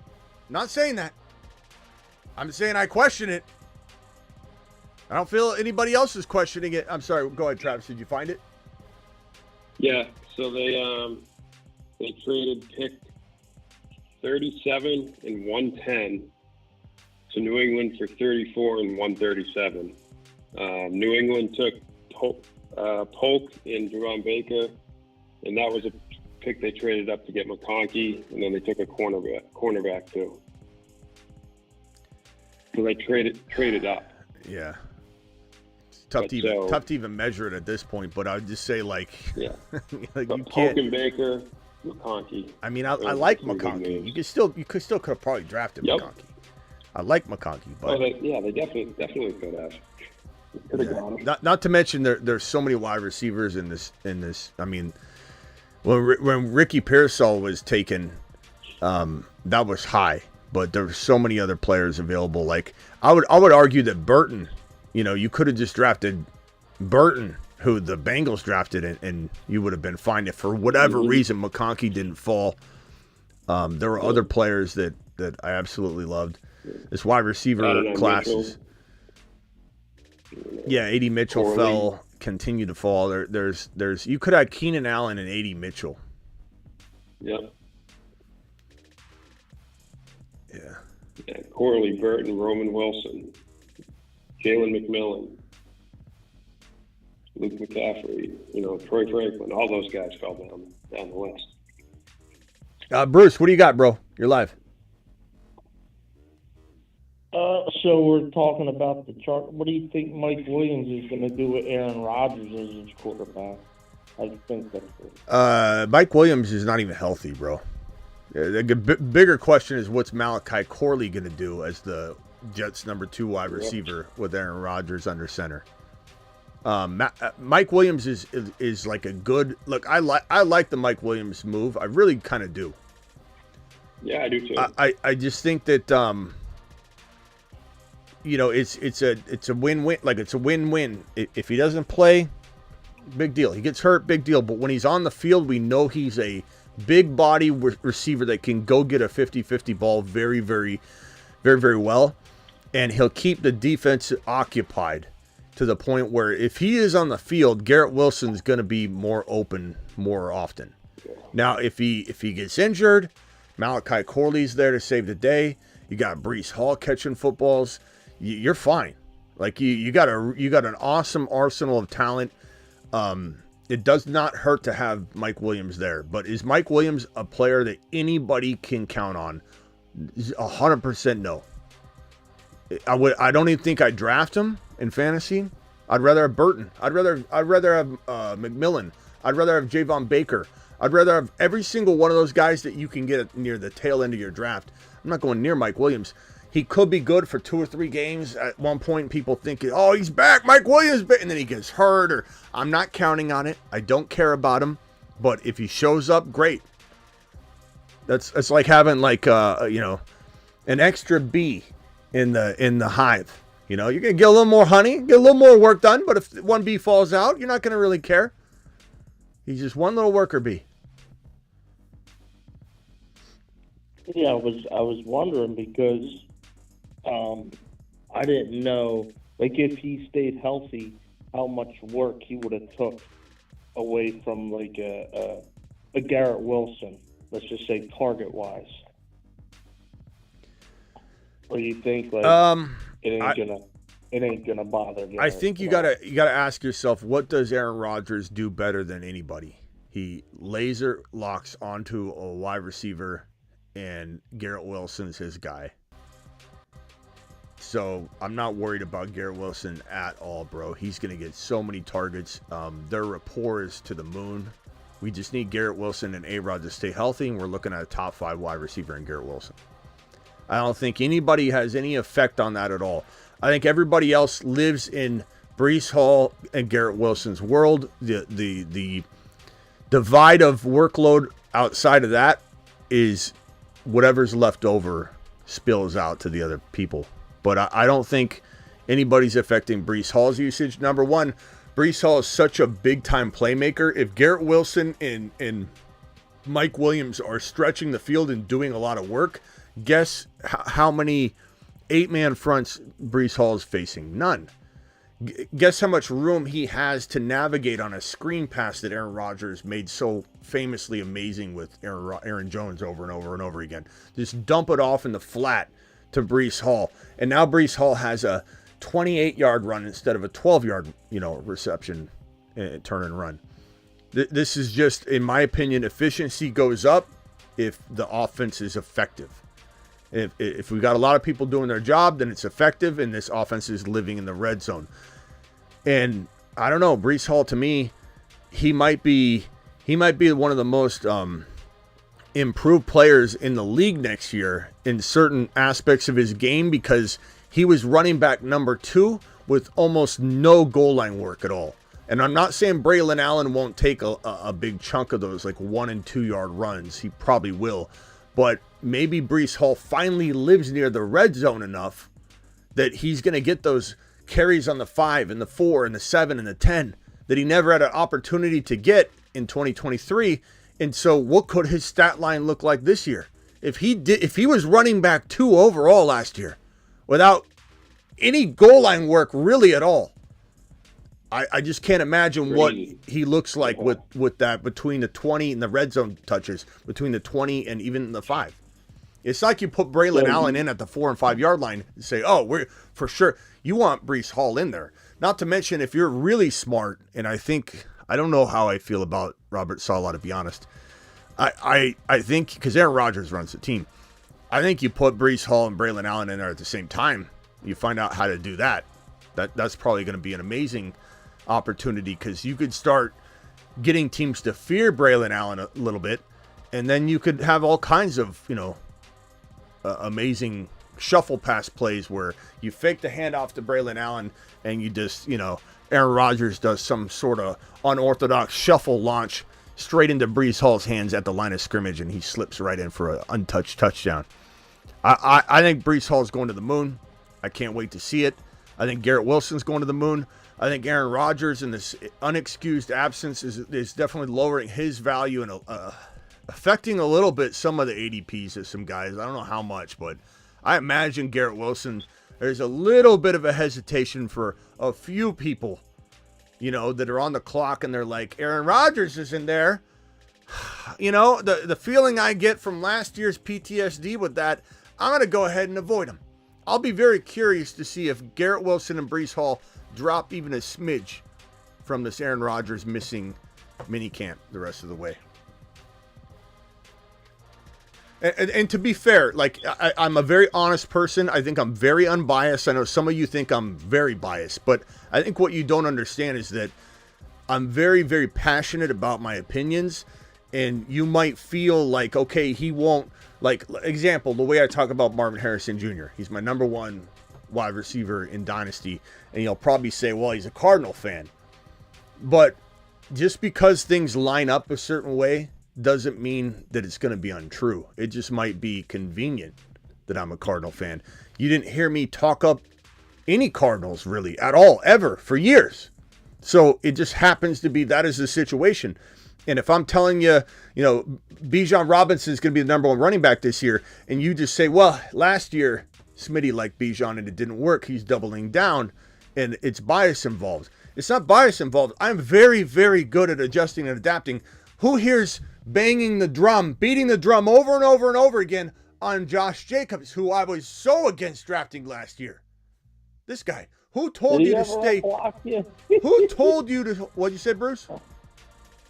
I'm not saying that. I'm saying I question it. I don't feel anybody else is questioning it. I'm sorry. Go ahead, Travis. Did you find it? Yeah. So they traded pick 37 and 110 to New England for 34 and 137. New England took Polk and Javon Baker, and that was a pick they traded up to get McConkey, and then they took a cornerback too. So they traded up. Yeah. It's tough to even measure it at this point, but I would just say yeah. like you Polk can't. and Baker, McConkey. I mean, I like McConkey. You could still could have probably drafted McConkey. I like McConkey, but they definitely could have. Could have gone. Not to mention there's so many wide receivers in this. I mean, when Ricky Pearsall was taken, that was high, but there were so many other players available. Like I would argue that Burton, you could have just drafted Burton, who the Bengals drafted, and you would have been fine if for whatever reason McConkey didn't fall. There were other players that I absolutely loved. This wide receiver classes. Yeah, A.D. Mitchell fell, continued to fall. There's you could have Keenan Allen and A.D. Mitchell. Yep. Yeah. Corley, Burton, Roman Wilson, Jalen McMillan, Luke McCaffrey, Troy Franklin, all those guys fell down the list. Bruce, what do you got, bro? You're live. So we're talking about the chart. What do you think Mike Williams is going to do with Aaron Rodgers as his quarterback? I think that's good. Mike Williams is not even healthy, bro. The bigger question is what's Malachi Corley going to do as the Jets' number 2 wide receiver with Aaron Rodgers under center? Mike Williams is like a good look. I like the Mike Williams move. I really kind of do. Yeah, I do too. I just think that it's a win-win. Like, it's a win-win. If he doesn't play, big deal. He gets hurt, big deal. But when he's on the field, we know he's a big body receiver that can go get a 50-50 ball very, very, very, very well. And he'll keep the defense occupied to the point where if he is on the field, Garrett Wilson's going to be more open more often. Now, if he gets injured, Malachi Corley's there to save the day. You got Breece Hall catching footballs. You're fine. Like, you got an awesome arsenal of talent. It does not hurt to have Mike Williams there. But is Mike Williams a player that anybody can count on? 100% no. I don't even think I'd draft him in fantasy. I'd rather have Burton. I'd rather have McMillan. I'd rather have Javon Baker. I'd rather have every single one of those guys that you can get near the tail end of your draft. I'm not going near Mike Williams. He could be good for 2 or 3 games. At one point, people think, oh, he's back, Mike Williams, and then he gets hurt. Or I'm not counting on it. I don't care about him. But if he shows up, great. It's like having an extra bee in the hive. You're gonna get a little more honey, get a little more work done. But if one bee falls out, you're not gonna really care. He's just one little worker bee. Yeah, I was wondering because I didn't know, like, if he stayed healthy, how much work he would have took away from like a Garrett Wilson. Let's just say target wise. Or you think like it ain't gonna bother Garrett? I think you gotta ask yourself, what does Aaron Rodgers do better than anybody? He laser locks onto a wide receiver, and Garrett Wilson's his guy. So I'm not worried about Garrett Wilson at all, bro. He's going to get so many targets. Their rapport is to the moon. We just need Garrett Wilson and A-Rod to stay healthy, and we're looking at a top 5 wide receiver in Garrett Wilson. I don't think anybody has any effect on that at all. I think everybody else lives in Breece Hall and Garrett Wilson's world. The divide of workload outside of that is whatever's left over spills out to the other people. But I don't think anybody's affecting Breece Hall's usage. Number one, Breece Hall is such a big-time playmaker. If Garrett Wilson and Mike Williams are stretching the field and doing a lot of work, guess how many 8-man fronts Breece Hall is facing? None. Guess how much room he has to navigate on a screen pass that Aaron Rodgers made so famously amazing with Aaron Jones over and over and over again. Just dump it off in the flat to Breece Hall. And now Breece Hall has a 28-yard run instead of a 12-yard, reception, turn and run. This is just, in my opinion, efficiency goes up if the offense is effective. If we got a lot of people doing their job, then it's effective, and this offense is living in the red zone. And I don't know, Breece Hall, to me, he might be one of the most improved players in the league next year in certain aspects of his game, because he was running back number 2 with almost no goal line work at all. And I'm not saying Braylon Allen won't take a big chunk of those like 1 and 2 yard runs. He probably will. But maybe Breece Hall finally lives near the red zone enough that he's going to get those carries on the 5 and the 4 and the 7 and the 10 that he never had an opportunity to get in 2023. And so what could his stat line look like this year? If he was running back 2 overall last year without any goal line work really at all, I just can't imagine what he looks like with that between the 20 and the red zone touches, between the 20 and even the 5. It's like you put Braylon Allen in at the 4 and 5 yard line and say, oh, we're for sure. You want Breece Hall in there. Not to mention, if you're really smart, and I don't know how I feel about Robert Saleh, to be honest. I think, because Aaron Rodgers runs the team, I think you put Breece Hall and Braylon Allen in there at the same time. You find out how to do that. That's probably going to be an amazing opportunity, because you could start getting teams to fear Braylon Allen a little bit, and then you could have all kinds of, amazing shuffle pass plays where you fake the handoff to Braylon Allen and you just, Aaron Rodgers does some sort of unorthodox shuffle launch straight into Breece Hall's hands at the line of scrimmage, and he slips right in for an untouched touchdown. I think Breece Hall is going to the moon. I can't wait to see it. I think Garrett Wilson's going to the moon. I think Aaron Rodgers in this unexcused absence is definitely lowering his value and affecting a little bit some of the ADPs of some guys. I don't know how much, but I imagine Garrett Wilson, there's a little bit of a hesitation for a few people, that are on the clock and they're like, Aaron Rodgers is in there. The feeling I get from last year's PTSD with that, I'm going to go ahead and avoid him. I'll be very curious to see if Garrett Wilson and Breece Hall drop even a smidge from this Aaron Rodgers missing minicamp the rest of the way. And to be fair, I'm a very honest person. I think I'm very unbiased. I know some of you think I'm very biased, but I think what you don't understand is that I'm very, very passionate about my opinions, and you might feel like, okay, he won't, example, the way I talk about Marvin Harrison Jr., he's my number one wide receiver in Dynasty, and you'll probably say, well, he's a Cardinal fan. But just because things line up a certain way doesn't mean that it's going to be untrue. It just might be convenient that I'm a Cardinal fan. You didn't hear me talk up any Cardinals really at all, ever, for years. So it just happens to be that is the situation. And if I'm telling you, Bijan Robinson is going to be the number one running back this year, and you just say, well, last year Smitty liked Bijan and it didn't work, he's doubling down, and it's bias involved. It's not bias involved. I'm very, very good at adjusting and adapting. Who here's banging the drum, beating the drum over and over and over again on Josh Jacobs, who I was so against drafting last year? This guy. Who told you to stay? Who told you to? What you said, Bruce?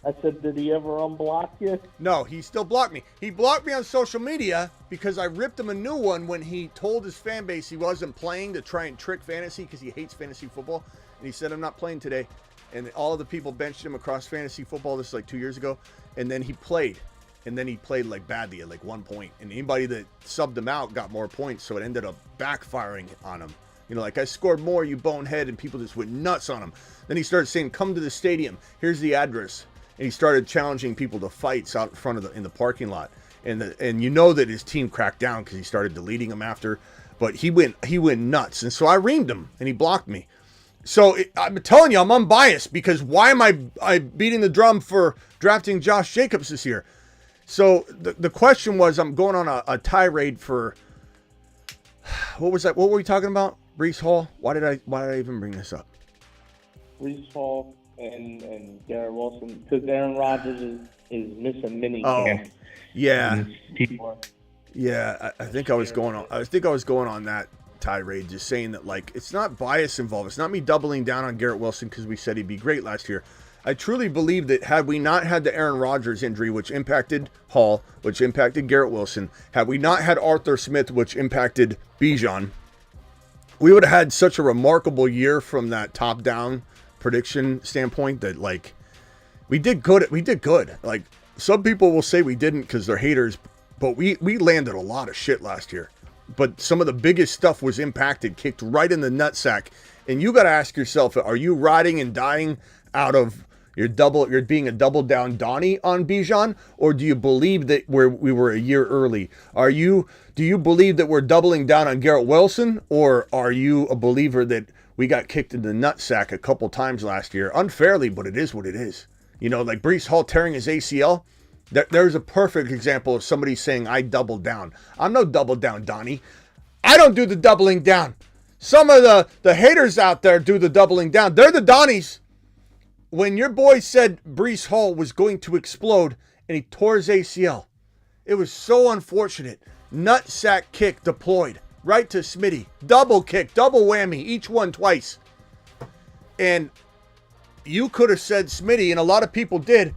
I said, did he ever unblock you? No, he still blocked me. He blocked me on social media because I ripped him a new one when he told his fan base he wasn't playing to try and trick fantasy because he hates fantasy football. And he said, I'm not playing today. And all of the people benched him across fantasy football. This is 2 years ago. And then he played. And then he played badly at 1 point. And anybody that subbed him out got more points. So it ended up backfiring on him. I scored more, you bonehead. And people just went nuts on him. Then he started saying, come to the stadium. Here's the address. And he started challenging people to fights out in front of in the parking lot. And that his team cracked down because he started deleting them after. But he went nuts. And so I reamed him. And he blocked me. So I'm telling you, I'm unbiased because why am I beating the drum for drafting Josh Jacobs this year? So the question was, I'm going on a tirade for, what was that? What were we talking about? Breece Hall? Why did I even bring this up? Breece Hall and Garrett Wilson, because Aaron Rodgers is missing mini. Oh, yeah. People. Yeah, I think I was going on that tirade, just saying that it's not bias involved. It's not me doubling down on Garrett Wilson because we said he'd be great last year. I truly believe that had we not had the Aaron Rodgers injury, which impacted Hall, which impacted Garrett Wilson, had we not had Arthur Smith, which impacted Bijan, we would have had such a remarkable year from that top-down prediction standpoint that we did good. We did good. Some people will say we didn't because they're haters, but we landed a lot of shit last year. But some of the biggest stuff was impacted, kicked right in the nutsack. And you got to ask yourself, are you riding and dying out of you're being a double down Donnie on Bijan? Or do you believe that we were a year early? Do you believe that we're doubling down on Garrett Wilson? Or are you a believer that we got kicked in the nutsack a couple times last year? Unfairly, but it is what it is. Breece Hall tearing his ACL. There's a perfect example of somebody saying, I doubled down. I'm no double down, Donnie. I don't do the doubling down. Some of the haters out there do the doubling down. They're the Donnies. When your boy said Breece Hall was going to explode and he tore his ACL, it was so unfortunate. Nutsack kick deployed right to Smitty. Double kick, double whammy, each one twice. And you could have said Smitty, and a lot of people did,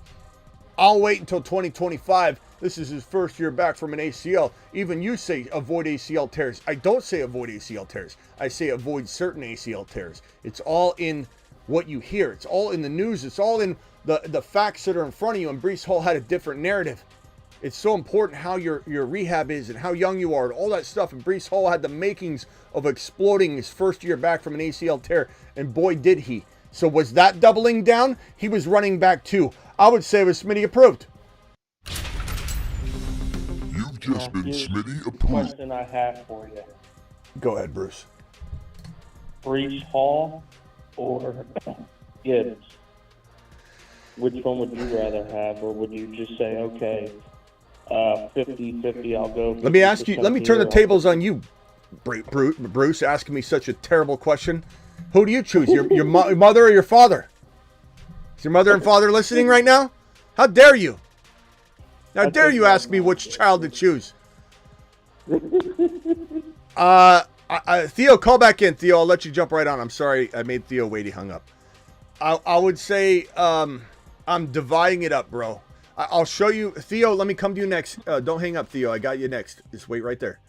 I'll wait until 2025. This is his first year back from an ACL. Even you say avoid ACL tears. I don't say avoid ACL tears. I say avoid certain ACL tears. It's all in what you hear. It's all in the news. It's all in the facts that are in front of you. And Breece Hall had a different narrative. It's so important how your rehab is and how young you are and all that stuff. And Breece Hall had the makings of exploding his first year back from an ACL tear, and boy, did he. So was that doubling down? He was running back too. I would say it was Smitty approved. You've just been Here's Smitty the approved. question I have for you. Go ahead, Bruce. Breece Hall or Gibbs? Which one would you rather have, or would you just say, okay, 50-50, I'll go? Let me ask you. Let me turn the here, tables on you, Bruce, asking me such a terrible question. Who do you choose, your mother or your father? Is your mother and father listening right now? How dare you? How dare you ask me which child to choose? Theo, call back in. Theo, I'll let you jump right on. I'm sorry I made Theo wait. He hung up. I would say I'm dividing it up, bro. I'll show you. Theo, let me come to you next. Don't hang up, Theo. I got you next. Just wait right there.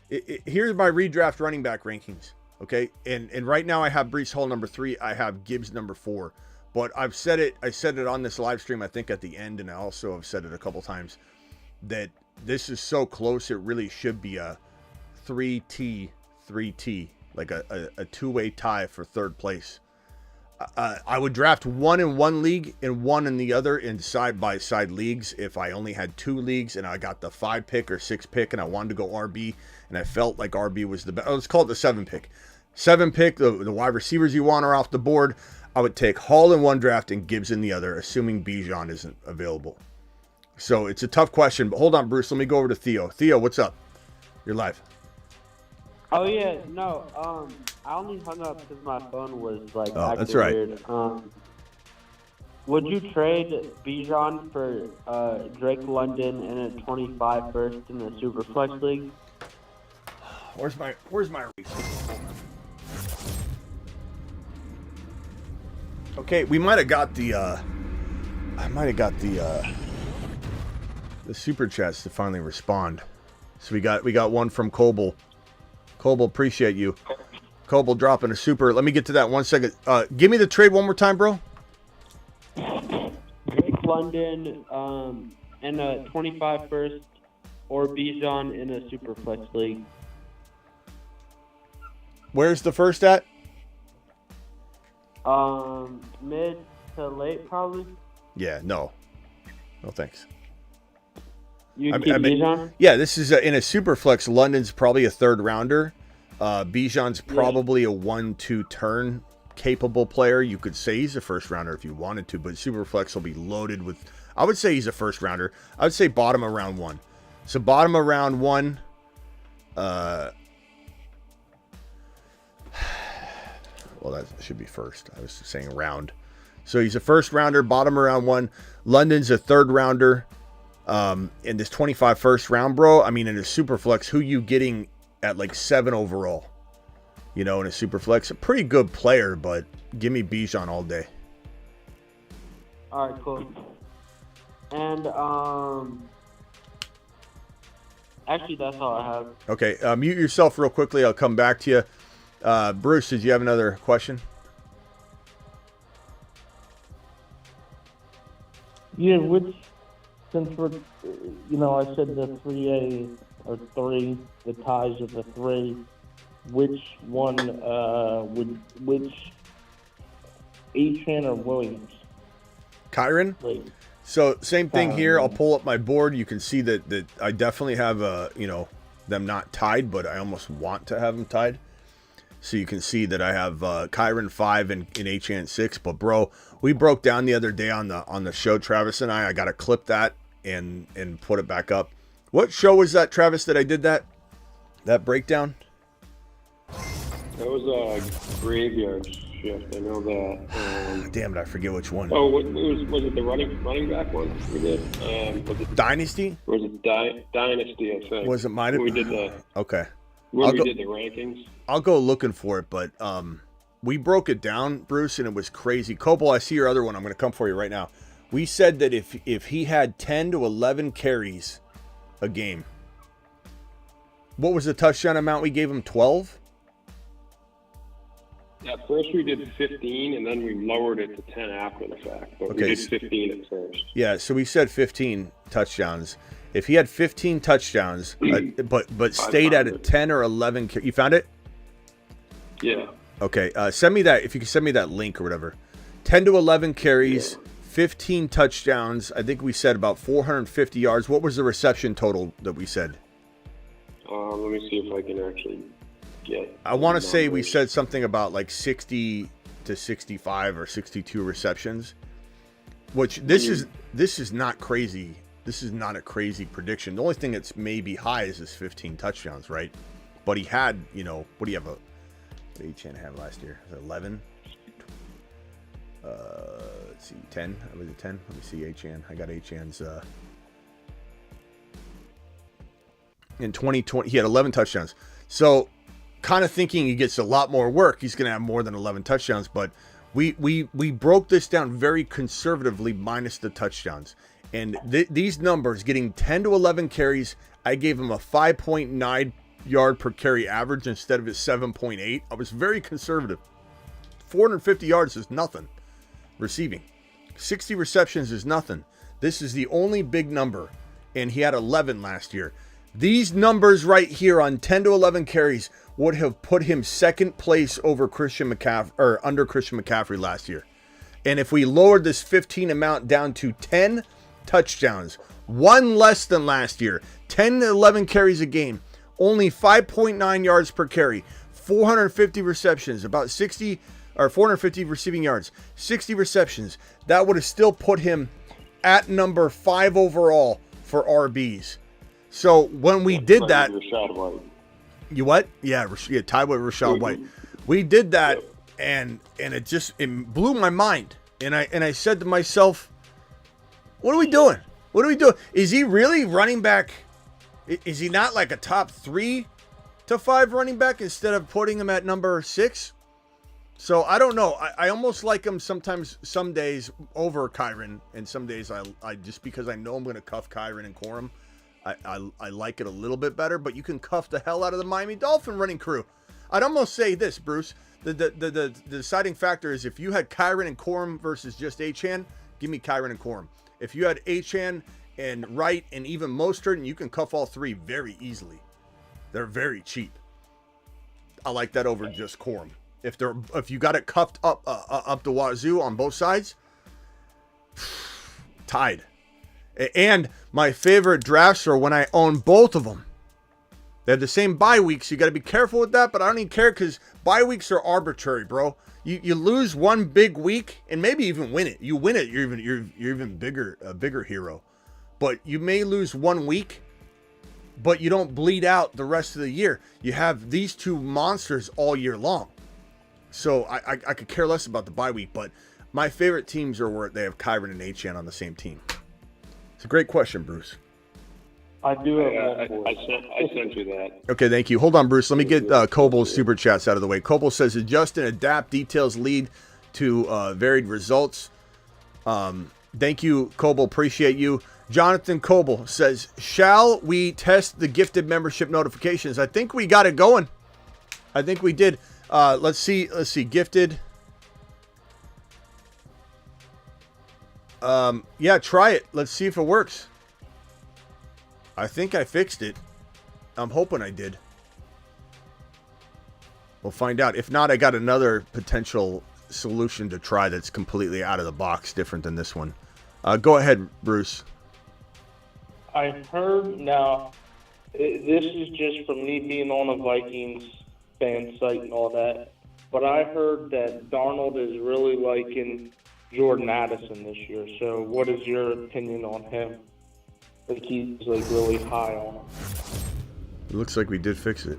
Here's my redraft running back rankings. Okay, and right now I have Breece Hall number 3. I have Gibbs number 4. But I've said it. I said it on this live stream, I think, at the end, and I also have said it a couple times that this is so close. It really should be a 3T, like a two-way tie for third place. I would draft one in one league and one in the other in side-by-side leagues if I only had 2 leagues and I got the 5 pick or 6 pick and I wanted to go RB and I felt like RB was the best. Let's call it the 7 pick. 7 pick, the wide receivers you want are off the board. I would take Hall in one draft and Gibbs in the other, assuming Bijan isn't available. So it's a tough question, but hold on, Bruce. Let me go over to Theo. Theo, what's up? You're live. Oh yeah, no. I only hung up because my phone was like acting that's right. weird. Would you trade Bijan for Drake London in a 25 first in the Superflex League? Where's my Okay, we might have got the the super chats to finally respond. So we got one from Coble. Coble, appreciate you. Coble dropping a super. Let me get to that 1 second. Give me the trade one more time, bro. Drake London in a 25 first or Bijan in a Superflex League. Where's the first at? Mid to late probably. Yeah, no thanks. You keep Bijan? Yeah, this is in a super flex. London's probably a 3rd rounder. Bijan's probably a 1-2 turn capable player. You could say he's a 1st rounder if you wanted to, but super flex will be loaded with. I would say he's a 1st rounder. I would say bottom of round 1. So bottom of round 1. Well, that should be first. I was saying round. So he's a 1st rounder, bottom of round 1. London's a 3rd rounder. In this 25 first round, bro, I mean, in a super flex, who you getting at like 7 overall? You know, in a super flex, a pretty good player, but give me Bijan all day. All right, cool. And actually, that's all I have. Okay, mute yourself real quickly. I'll come back to you. Bruce, did you have another question? Yeah, since we're, I said the 3A or 3, the ties of the 3, which one which Achan or Williams? Kyron? Like, So same thing here. I'll pull up my board. You can see that I definitely have them not tied, but I almost want to have them tied. So you can see that I have Kyron 5 and Achan 6. But bro, we broke down the other day on the show, Travis and I got to clip that and put it back up. What show was that, Travis, that I did that breakdown? That was a graveyard shift. I know that. Damn it, I forget which one. Oh, was it the running back one we did? Was it Dynasty? Or was it Dynasty? I think. Was it mine? We did the. Okay. When we did the rankings. I'll go looking for it, but we broke it down, Bruce, and it was crazy. Cobble, I see your other one. I'm going to come for you right now. We said that if he had 10 to 11 carries a game, what was the touchdown amount we gave him? 12? Yeah, first we did 15, and then we lowered it to 10 after the fact. But we did 15 at first. Yeah, so we said 15 touchdowns. If he had 15 touchdowns, but stayed at a 10 or 11, you found it? Yeah. Okay, send me that, if you can send me that link or whatever. 10 to 11 carries, 15 touchdowns. I think we said about 450 yards. What was the reception total that we said? Let me see if I can actually get. I want to say we said something about like 60 to 65 or 62 receptions, which this is not crazy. This is not a crazy prediction. The only thing that's maybe high is his 15 touchdowns, right? But he had, what do you have? What did Achane have last year? 11? Let's see, 10. Was it 10? Let me see Achane. I got Achane's. In 2020, he had 11 touchdowns. So, kind of thinking he gets a lot more work. He's going to have more than 11 touchdowns. But we broke this down very conservatively, minus the touchdowns. And these numbers, getting 10 to 11 carries, I gave him a 5.9 yard per carry average instead of his 7.8. I was very conservative. 450 yards is nothing receiving. 60 receptions is nothing. This is the only big number, and he had 11 last year. These numbers right here on 10 to 11 carries would have put him second place over Christian McCaffrey, or under Christian McCaffrey last year. And if we lowered this 15 amount down to 10 touchdowns, one less than last year, 10 to 11 carries a game, only 5.9 yards per carry, 450 receptions, about 60 or 450 receiving yards, 60 receptions, that would have still put him at number 5 overall for RBs. So when we did that, Rashad White. You what? Yeah, tied with Rashad White. We did that, and it blew my mind. And I said to myself, what are we doing? What are we doing? Is he really running back? Is he not like a top 3 to 5 running back instead of putting him at number 6? So I don't know. I almost like him sometimes, some days over Kyren, and some days I just because I know I'm going to cuff Kyren and Corum, I like it a little bit better. But you can cuff the hell out of the Miami Dolphin running crew. I'd almost say this, Bruce. The deciding factor is if you had Kyren and Corum versus just Achane, give me Kyren and Corum. If you had Achane and Wright and even Mostert, and you can cuff all 3 very easily. They're very cheap. I like that over just Corum. If you got it cuffed up the wazoo on both sides, tied. And my favorite drafts are when I own both of them. They have the same bye weeks. So you got to be careful with that, but I don't even care because bye weeks are arbitrary, bro. You lose one big week and maybe even win it. You win it, you're even bigger, a bigger hero. But you may lose 1 week, but you don't bleed out the rest of the year. You have these 2 monsters all year long. So I could care less about the bye week, but my favorite teams are where they have Kyren and Achane on the same team. It's a great question, Bruce. I do have I sent you that. Okay, thank you. Hold on, Bruce. Let me get Cobal's super chats out of the way. Cobal says, adjust and adapt. Details lead to varied results. Thank you, Coble. Appreciate you. Jonathan Coble says, shall we test the gifted membership notifications? I think we got it going. I think we did. Let's see. Gifted. Yeah, try it. Let's see if it works. I think I fixed it. I'm hoping I did. We'll find out. If not, I got another potential solution to try that's completely out of the box, different than this one. Go ahead, Bruce. I heard now, this is just from me being on a Vikings fan site and all that, but I heard that Darnold is really liking Jordan Addison this year. So what is your opinion on him? Like he's like really high on him. It looks like we did fix it.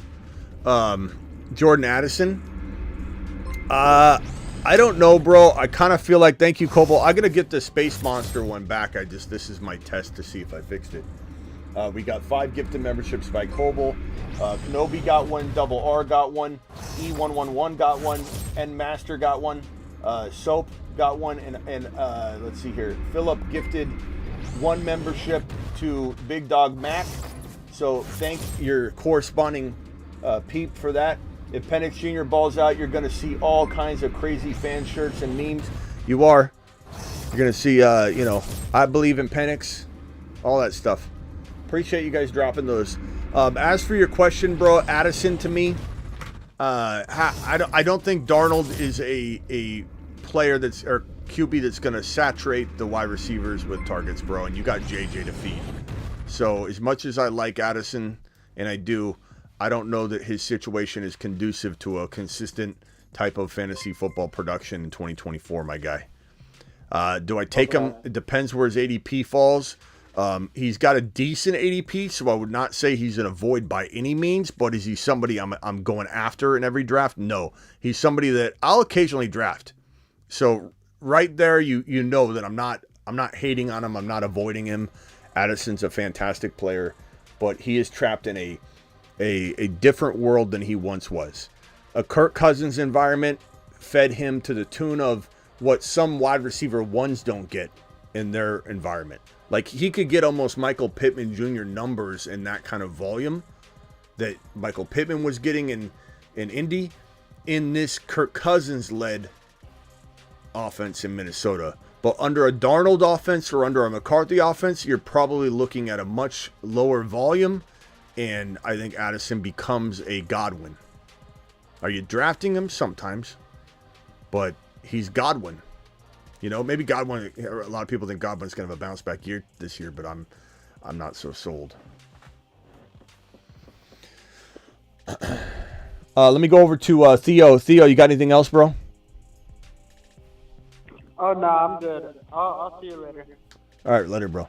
Jordan Addison. I don't know, bro. I kind of feel like, thank you, Coble. I'm gonna get the Space Monster one back. This is my test to see if I fixed it. We got 5 gifted memberships by Coble. Kenobi got one. Double R got one. E111 got one. N Master got one. Soap got one. And let's see here. Philip gifted 1 membership to Big Dog Mac. So thank your corresponding peep for that. If Penix Jr. balls out, you're going to see all kinds of crazy fan shirts and memes. You are. You're going to see, I believe in Penix. All that stuff. Appreciate you guys dropping those. As for your question, bro, Addison to me, I don't think Darnold is a player or QB that's going to saturate the wide receivers with targets, bro. And you got JJ to feed. So as much as I like Addison, and I do, I don't know that his situation is conducive to a consistent type of fantasy football production in 2024, my guy. Do I take him? It depends where his ADP falls. He's got a decent ADP, so I would not say he's an avoid by any means, but is he somebody I'm going after in every draft? No. He's somebody that I'll occasionally draft. So right there, you know that I'm not hating on him. I'm not avoiding him. Addison's a fantastic player, but he is trapped in a different world than he once was. A Kirk Cousins environment fed him to the tune of what some wide receiver ones don't get in their environment. Like, he could get almost Michael Pittman Jr. numbers in that kind of volume that Michael Pittman was getting in Indy in this Kirk Cousins-led offense in Minnesota. But under a Darnold offense or under a McCarthy offense, you're probably looking at a much lower volume, and I think Addison becomes a Godwin. Are you drafting him? Sometimes. But he's Godwin. You know, maybe Godwin, a lot of people think Godwin's going to have a bounce back year this year, but I'm not so sold. Let me go over to Theo. Theo, you got anything else, bro? Oh, no, I'm good. I'll see you later. All right, later, bro.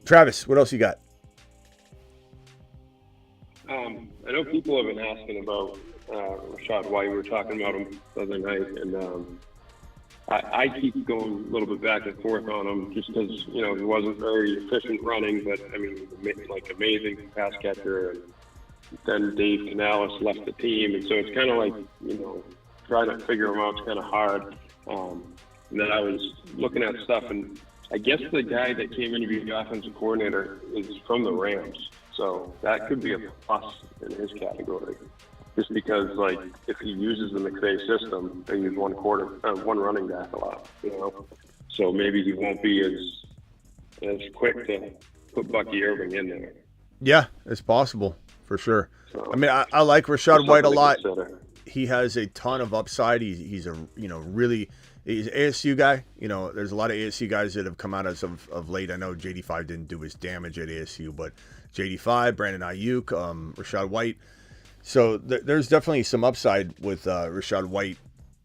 Travis, what else you got? I know people have been asking about Rashad White. We were talking about him the other night, and I keep going a little bit back and forth on him just because, you know, he wasn't very efficient running, but, I mean, like, amazing pass catcher. And then Dave Canales left the team, and so it's kind of like, you know, trying to figure him out is kind of hard. And then I was looking at stuff, and I guess the guy that came in to be the offensive coordinator is from the Rams. So that could be a plus in his category. Just because, like, if he uses the McVay system, they use one running back a lot, you know? So maybe he won't be as quick to put Bucky Irving in there. Yeah, it's possible, for sure. So, I mean, I like Rashad White a lot. He has a ton of upside. He's a, you know, really, he's an ASU guy. You know, there's a lot of ASU guys that have come out as of late. I know JD5 didn't do his damage at ASU, but JD5, Brandon Ayuk, Rashad White. So there's definitely some upside with Rashad White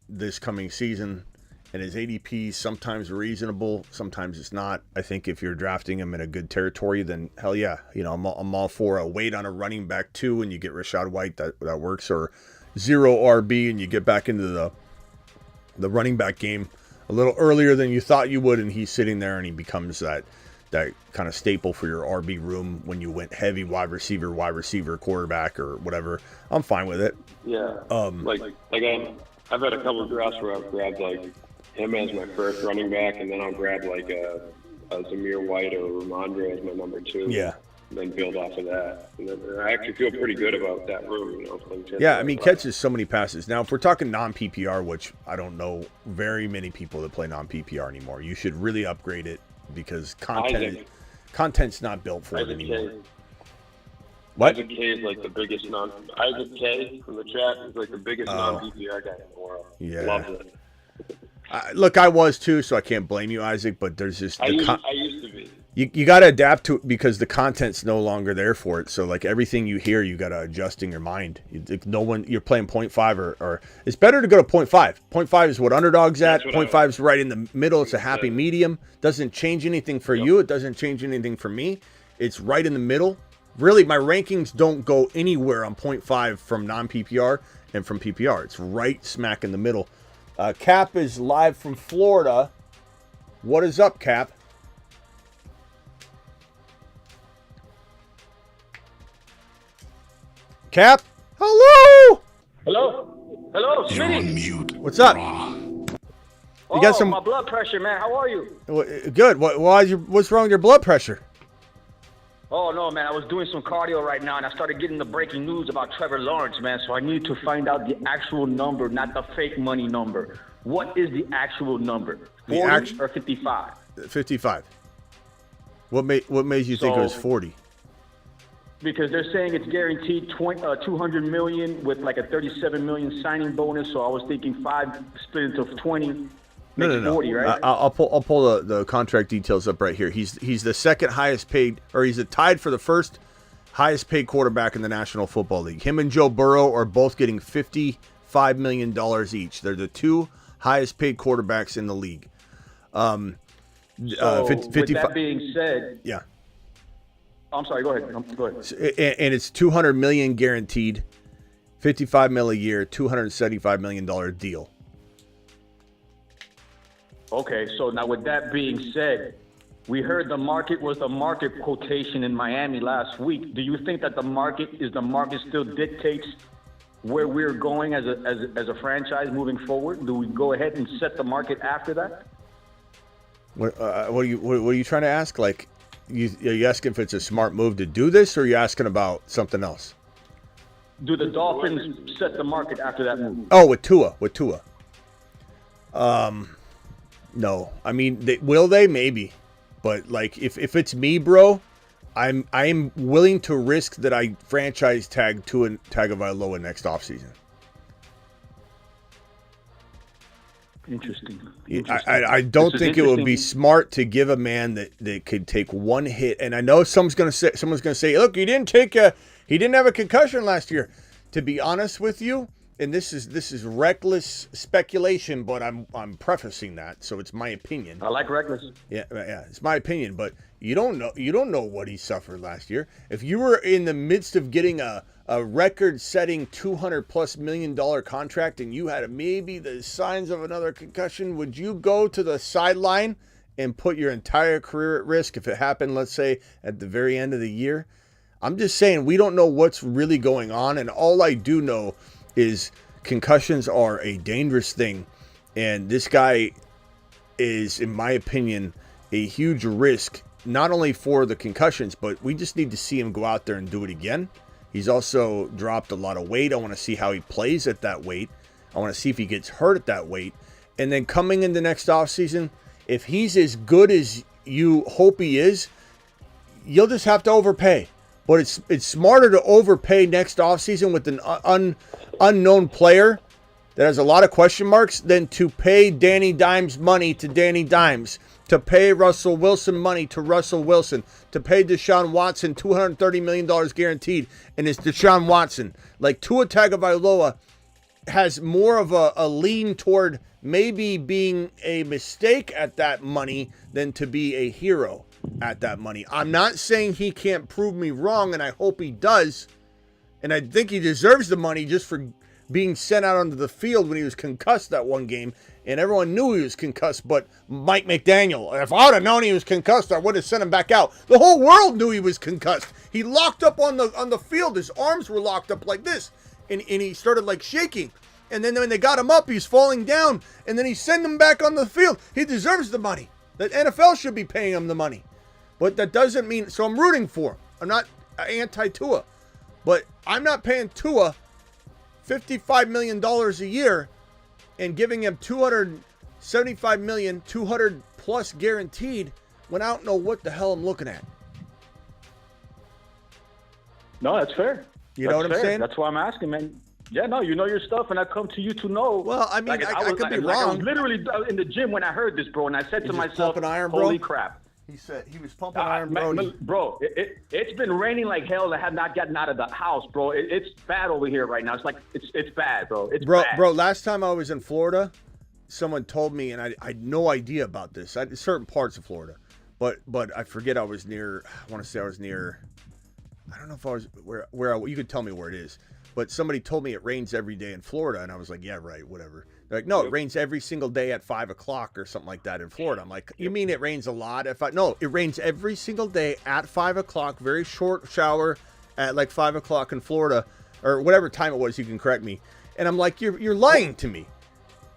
this coming season. And his ADP is sometimes reasonable, sometimes it's not. I think if you're drafting him in a good territory, then hell yeah. You know, I'm all for a wait on a running back too, and you get Rashad White, that works. Or 0 RB and you get back into the running back game a little earlier than you thought you would, and he's sitting there and he becomes that kind of staple for your RB room when you went heavy wide receiver, quarterback, or whatever. I'm fine with it. Yeah. I've had a couple of drafts where I've grabbed like him as my first running back, and then I'll grab like a Zamir White or Ramondre as my number 2. Yeah. And then build off of that. And then I actually feel pretty good about that room, you know. Yeah, I mean, catches so many passes. Now, if we're talking non-PPR, which I don't know very many people that play non-PPR anymore, you should really upgrade it because content's not built for it anymore. What? Isaac K is like the biggest Isaac K from the chat is like the biggest non-PPR guy in the world. Yeah. Loves it. Look, I was too, so I can't blame you, Isaac, but there's just... I used to be. You got to adapt to it because the content's no longer there for it. So, like, everything you hear, you got to adjust in your mind. You're playing 0.5 or it's better to go to 0.5. 0.5 is what underdog's at. 0.5 is right in the middle. It's a happy medium. Doesn't change anything for you. It doesn't change anything for me. It's right in the middle. Really, my rankings don't go anywhere on 0.5 from non-PPR and from PPR. It's right smack in the middle. Cap is live from Florida. What is up, Cap? Cap? Hello? Hello, You're Smitty. on mute. What's up? You got some... my blood pressure, man. How are you? Good. What's wrong with your blood pressure? Oh, no, man. I was doing some cardio right now, and I started getting the breaking news about Trevor Lawrence, man. So I need to find out the actual number, not the fake money number. What is the actual number? 40 or 55? 55. What made you think it was 40? Because they're saying it's guaranteed $200 million with like a $37 million signing bonus. So I was thinking 5 split into 20. No. 40, right? I'll pull the contract details up right here. He's the second highest paid, or he's tied for the first highest paid quarterback in the National Football League. Him and Joe Burrow are both getting $55 million each. They're the 2 highest paid quarterbacks in the league. So with that being said, yeah. I'm sorry. Go ahead. Go ahead. And it's $200 million guaranteed, $55 million a year, $275 million deal. Okay, so now with that being said, we heard the market was the market quotation in Miami last week. Do you think that the market still dictates where we're going as a franchise moving forward? Do we go ahead and set the market after that? What are you trying to ask? Like, are you asking if it's a smart move to do this, or are you asking about something else? Do the Dolphins set the market after that move? Oh, with Tua. No. I mean, will they? Maybe. But, like, if it's me, bro, I'm willing to risk that I franchise tag Tua Tagovailoa next offseason. Interesting. I don't think it would be smart to give a man that could take one hit. And I know someone's gonna say, look, he didn't have a concussion last year. To be honest with you, and this is reckless speculation, but I'm prefacing that, so it's my opinion. I like reckless. Yeah, it's my opinion, but you don't know what he suffered last year. If you were in the midst of getting a record-setting $200+ million contract and you had maybe the signs of another concussion, would you go to the sideline and put your entire career at risk if it happened, let's say, at the very end of the year? I'm just saying we don't know what's really going on, and all I do know is concussions are a dangerous thing, and this guy is, in my opinion, a huge risk, not only for the concussions, but we just need to see him go out there and do it again. He's also dropped a lot of weight. I want to see how he plays at that weight. I want to see if he gets hurt at that weight. And then coming into next offseason, if he's as good as you hope he is, you'll just have to overpay. But it's smarter to overpay next offseason with an unknown player that has a lot of question marks than to pay Danny Dimes money to Danny Dimes, to pay Russell Wilson money to Russell Wilson, to pay Deshaun Watson $230 million guaranteed, and it's Deshaun Watson. Like, Tua Tagovailoa has more of a lean toward maybe being a mistake at that money than to be a hero at that money. I'm not saying he can't prove me wrong, and I hope he does. And I think he deserves the money just for being sent out onto the field when he was concussed that one game. And everyone knew he was concussed, but Mike McDaniel, if I would have known he was concussed, I would have sent him back out. The whole world knew he was concussed. He locked up on the field. His arms were locked up like this. And he started like shaking. And then when they got him up, he's falling down. And then he sent him back on the field. He deserves the money. The NFL should be paying him the money. But that doesn't mean, so I'm rooting for him. I'm not anti-Tua. But I'm not paying Tua $55 million a year and giving him $275 million, 200 plus guaranteed, when I don't know what the hell I'm looking at. No, that's fair. You know what I'm saying? That's why I'm asking, man. Yeah, no, you know your stuff, and I come to you to know. Well, I mean, I could be wrong. I was literally in the gym when I heard this, bro, and I said to myself, iron, holy crap. He said he was pumping iron, bro. Bro, it's been raining like hell. I have not gotten out of the house, bro. It's bad over here right now. It's like it's bad, bro. It's bad. Bro, last time I was in Florida, someone told me, and I had no idea about this. Certain parts of Florida, but I forget. I was near. I want to say I was near. I don't know if I was where you could tell me where it is. But somebody told me it rains every day in Florida, and I was like, yeah, right, whatever. They're like, no, it rains every single day at 5 o'clock or something like that in Florida. I'm like, you mean it rains a lot? No, it rains every single day at 5 o'clock, very short shower at like 5 o'clock in Florida, or whatever time it was, you can correct me. And I'm like, you're lying to me.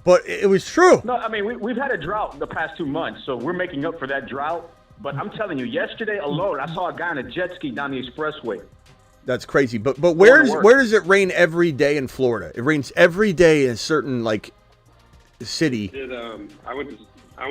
But it was true. No, I mean, we've had a drought the past 2 months, so we're making up for that drought. But I'm telling you, yesterday alone, I saw a guy on a jet ski down the expressway. That's crazy. But where does it rain every day in Florida? It rains every day in a certain like city. I went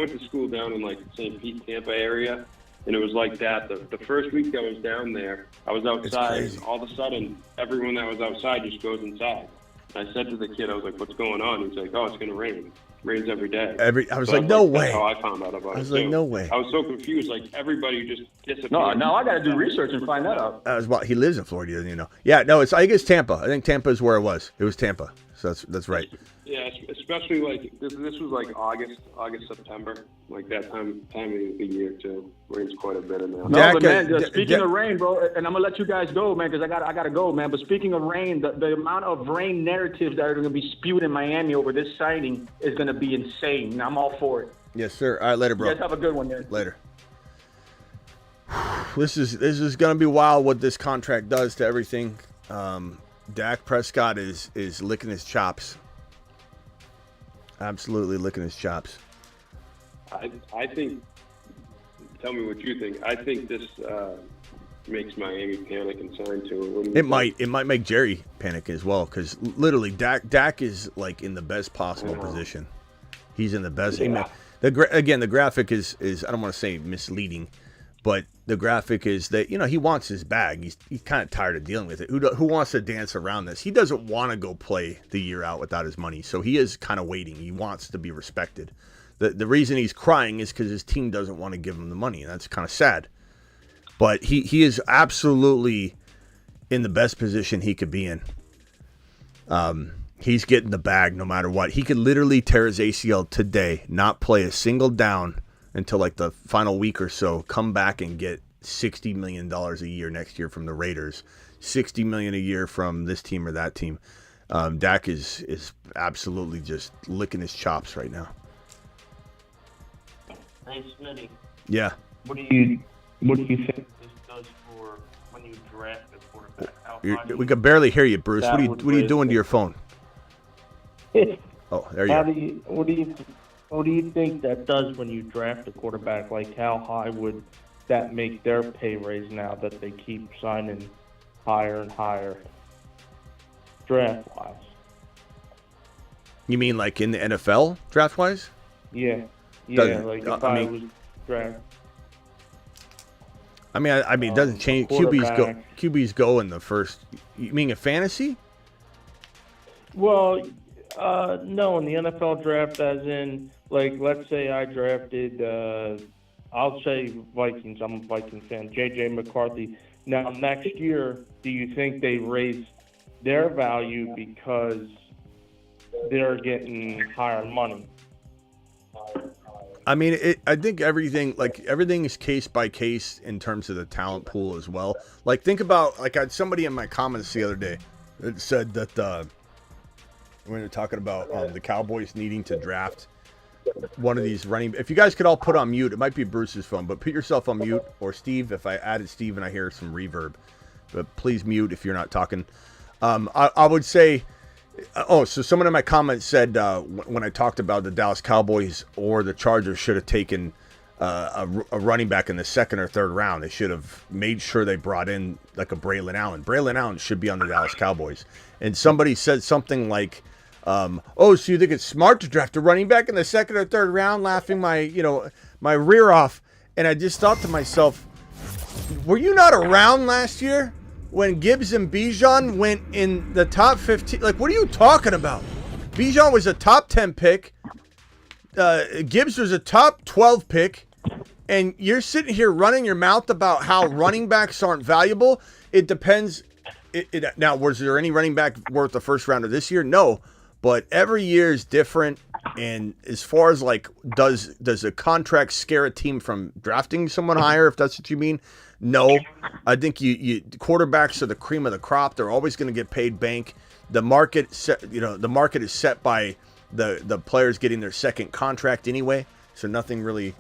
to school down in like the St. Pete, Tampa area, And it was like that. The first week I was down there, I was outside. And all of a sudden, everyone that was outside just goes inside. I said to the kid, I was like, "What's going on?" He's like, "Oh, it's going to rain. It rains every day." I was like, "No way." That's how I found out about it. I was like, "No way." I was so confused. Like, everybody just disappeared. No, now I got to do research and find that out. He lives in Florida, doesn't you know? Yeah, no, I think it's Tampa. I think Tampa is where it was. It was Tampa. So that's right. Yeah, especially like this was like August, September, like that time of the year too. Rains quite a bit in there. No, but man, speaking of rain, bro, and I'm gonna let you guys go, man, because I gotta go, man. But speaking of rain, the amount of rain narratives that are gonna be spewed in Miami over this signing is gonna be insane. I'm all for it. Yes, sir. All right, later, bro. You guys have a good one, man. Later. This is gonna be wild what this contract does to everything. Dak Prescott is licking his chops. Absolutely licking his chops. I think. Tell me what you think. I think this makes Miami panic and sign to it. It might make Jerry panic as well, because literally Dak is like in the best possible position. He's in the best. Yeah. The graphic is I don't want to say misleading, but the graphic is that he wants his bag. He's kind of tired of dealing with it. Who wants to dance around this? He doesn't want to go play the year out without his money, so he is kind of waiting. He wants to be respected. The reason he's crying is because his team doesn't want to give him the money, and that's kind of sad. But he is absolutely in the best position he could be in. He's getting the bag no matter what. He could literally tear his ACL today, not play a single down until like the final week or so, come back and get $60 million a year next year from the Raiders, $60 million a year from this team or that team. Dak is absolutely just licking his chops right now. Hey, Smitty. Yeah. What do you think this does for when you draft a quarterback? We can barely hear you, Bruce. What are you doing to your phone? Oh, there you are. What do you think that does when you draft a quarterback? Like, how high would that make their pay raise now that they keep signing higher and higher draft-wise? You mean like in the NFL draft-wise? Yeah. Yeah, like if I was draft. I mean, it doesn't change. QBs go in the first. You mean a fantasy? Well, no, in the NFL draft, as in, like, let's say I drafted, I'll say Vikings. I'm a Vikings fan. J.J. McCarthy. Now, next year, do you think they raise their value because they're getting higher money? I mean, I think everything is case by case in terms of the talent pool as well. Like, think about, like, I had somebody in my comments the other day that said that when they're talking about the Cowboys needing to draft one of these running. If you guys could all put on mute, it might be Bruce's phone, but put yourself on mute, or Steve. If I added Steve and I hear some reverb, but please mute if you're not talking. I would say. So someone in my comments said when I talked about the Dallas Cowboys or the Chargers should have taken a running back in the second or third round. They should have made sure they brought in like a Braylon Allen. Braylon Allen should be on the Dallas Cowboys. And somebody said something like, so you think it's smart to draft a running back in the second or third round, laughing my rear off. And I just thought to myself, were you not around last year when Gibbs and Bijan went in the top 15? Like, what are you talking about? Bijan was a top 10 pick. Gibbs was a top 12 pick. And you're sitting here running your mouth about how running backs aren't valuable. It depends. Now, was there any running back worth the first round of this year? No. But every year is different. And as far as, like, does a contract scare a team from drafting someone higher, if that's what you mean? No. I think you quarterbacks are the cream of the crop. They're always going to get paid bank. The market is set by the players getting their second contract anyway. So nothing really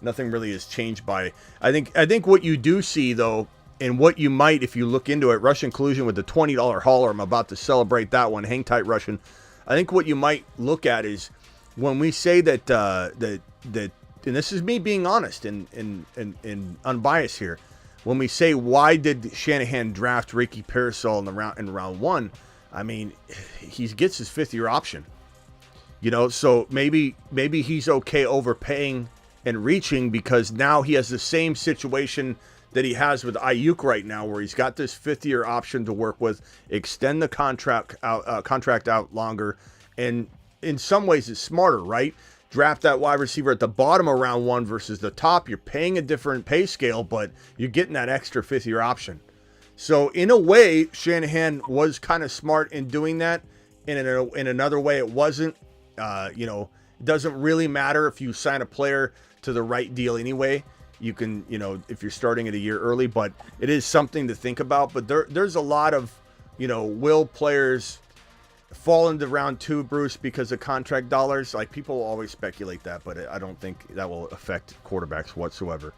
has changed by. I think what you do see though, and what you might, if you look into it, Russian collusion with the $20 hauler. I'm about to celebrate that one. Hang tight, Russian. I think what you might look at is when we say that and this is me being honest and unbiased here. When we say why did Shanahan draft Ricky Pearsall in round one, I mean he gets his fifth-year option. So maybe he's okay overpaying and reaching, because now he has the same situation that he has with Ayuk right now, where he's got this 5th-year option to work with, extend the contract out longer, and in some ways it's smarter, right? Draft that wide receiver at the bottom of round 1 versus the top. You're paying a different pay scale, but you're getting that extra 5th-year option. So in a way, Shanahan was kind of smart in doing that. And in another way, it wasn't. It doesn't really matter if you sign a player to the right deal anyway. You can, if you're starting it a year early, but it is something to think about. But there's a lot of, will players fall into round 2, Bruce, because of contract dollars? Like, people always speculate that, but I don't think that will affect quarterbacks whatsoever.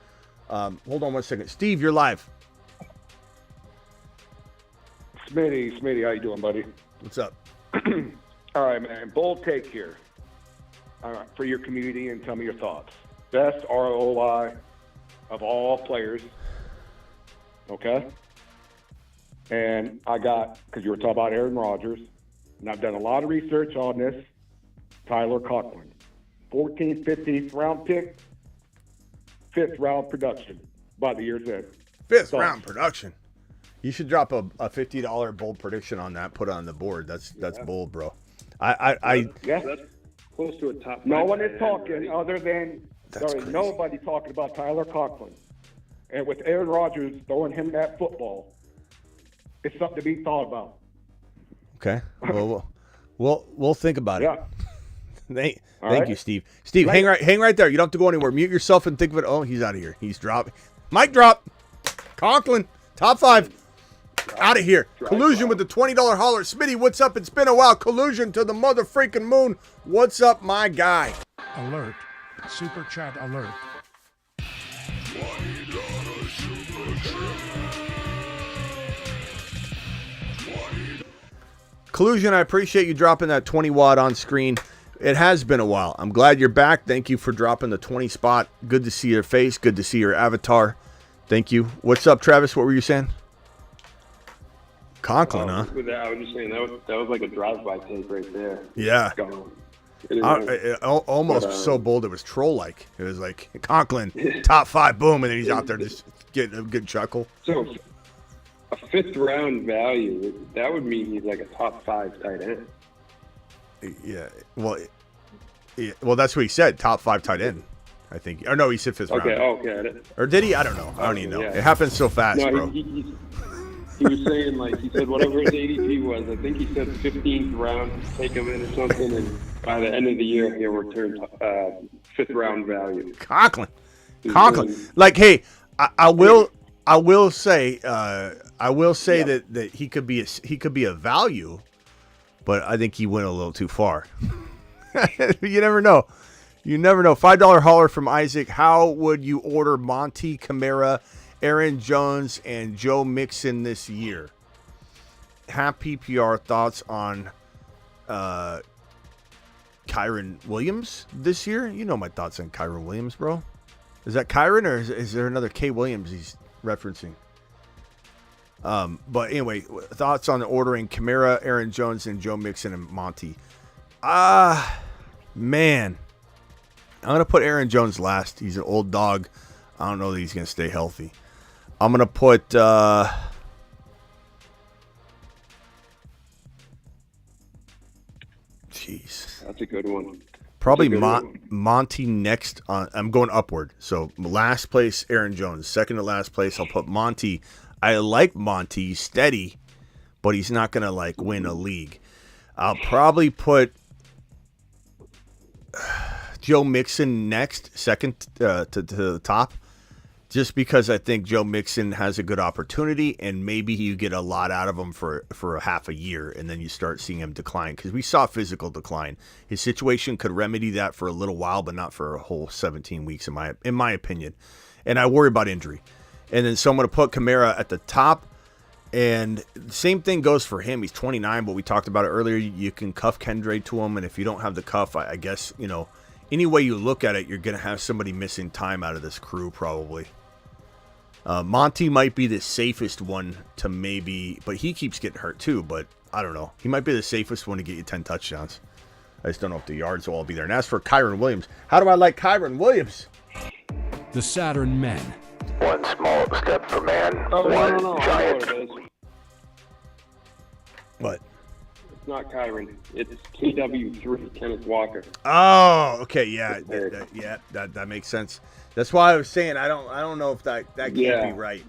Hold on one second. Steve, you're live. Smitty, how you doing, buddy? What's up? All right, man. Bold take here for your community, and tell me your thoughts. Best ROI of all players, okay? And I got, because you were talking about Aaron Rodgers, and I've done a lot of research on this, Tyler Conklin. 14th, 15th round pick, 5th round production by the year's end. 5th round production. You should drop a $50 bold prediction on that. Put it on the board. That's bold, bro. That's close to a top. No one is talking other than nobody talking about Tyler Conklin. And with Aaron Rodgers throwing him that football, it's something to be thought about. Okay. Well, we'll think about it. Yeah. Thank you, Steve. Steve, hang right there. You don't have to go anywhere. Mute yourself and think of it. Oh, he's out of here. He's dropping. Mic drop. Conklin, top 5. Out of here. Collusion with the $20 holler. Smitty, what's up? It's been a while. Collusion to the mother freaking moon. What's up, my guy? Alert. Super chat alert. Collusion, I appreciate you dropping that 20 watt on screen. It has been a while. I'm glad you're back. Thank you for dropping the 20 spot. Good to see your face. Good to see your avatar. Thank you. What's up, Travis? What were you saying? Conklin, huh? I was just saying that was like a drive-by take right there. Yeah. Almost so bold it was troll-like. It was like, Conklin, top 5, boom, and then he's out there just getting a good chuckle. So a 5th round value, that would mean he's like a top 5 tight end. Yeah. Well, that's what he said, top 5 tight end, I think. Or no, he said 5th round. Okay. Or did he? I don't know. I don't even know. Yeah. It happens so fast, bro. He was saying, he said whatever his ADP was. I think he said 15th round, take him in or something, and by the end of the year, he'll return 5th round value. Conklin. Like, hey, I will say that he could be a value, but I think he went a little too far. You never know. $5 holler from Isaac. How would you order Monty, Kamara, Aaron Jones, and Joe Mixon this year? Have PPR thoughts on Kyren Williams this year? You know my thoughts on Kyren Williams, bro. Is that Kyren, or is there another K Williams he's referencing? But anyway, thoughts on ordering Kamara, Aaron Jones, and Joe Mixon and Monty. Man. I'm going to put Aaron Jones last. He's an old dog. I don't know that he's going to stay healthy. I'm going to put jeez. That's a good one. Probably Monty next. I'm going upward. So last place, Aaron Jones. Second to last place, I'll put Monty. I like Monty. He's steady, but he's not going to win a league. I'll probably put Joe Mixon next, second to the top, just because I think Joe Mixon has a good opportunity, and maybe you get a lot out of him for a half a year, and then you start seeing him decline, because we saw physical decline. His situation could remedy that for a little while, but not for a whole 17 weeks, in my opinion. And I worry about injury. And then so I'm going to put Kamara at the top, and the same thing goes for him. He's 29, but we talked about it earlier. You can cuff Kendra to him, and if you don't have the cuff, I guess, any way you look at it, you're going to have somebody missing time out of this crew probably. Monty might be the safest one to maybe, but he keeps getting hurt too, but I don't know. He might be the safest one to get you 10 touchdowns. I just don't know if the yards will all be there. And as for Kyren Williams, how do I like Kyren Williams? the Saturn Men. One small step for man, Oh, one no. I know giant. what it is. What? It's not Kyron. It's KW3, Kenneth Walker. Oh, okay, yeah, that makes sense. That's why I was saying I don't know if that can't be right.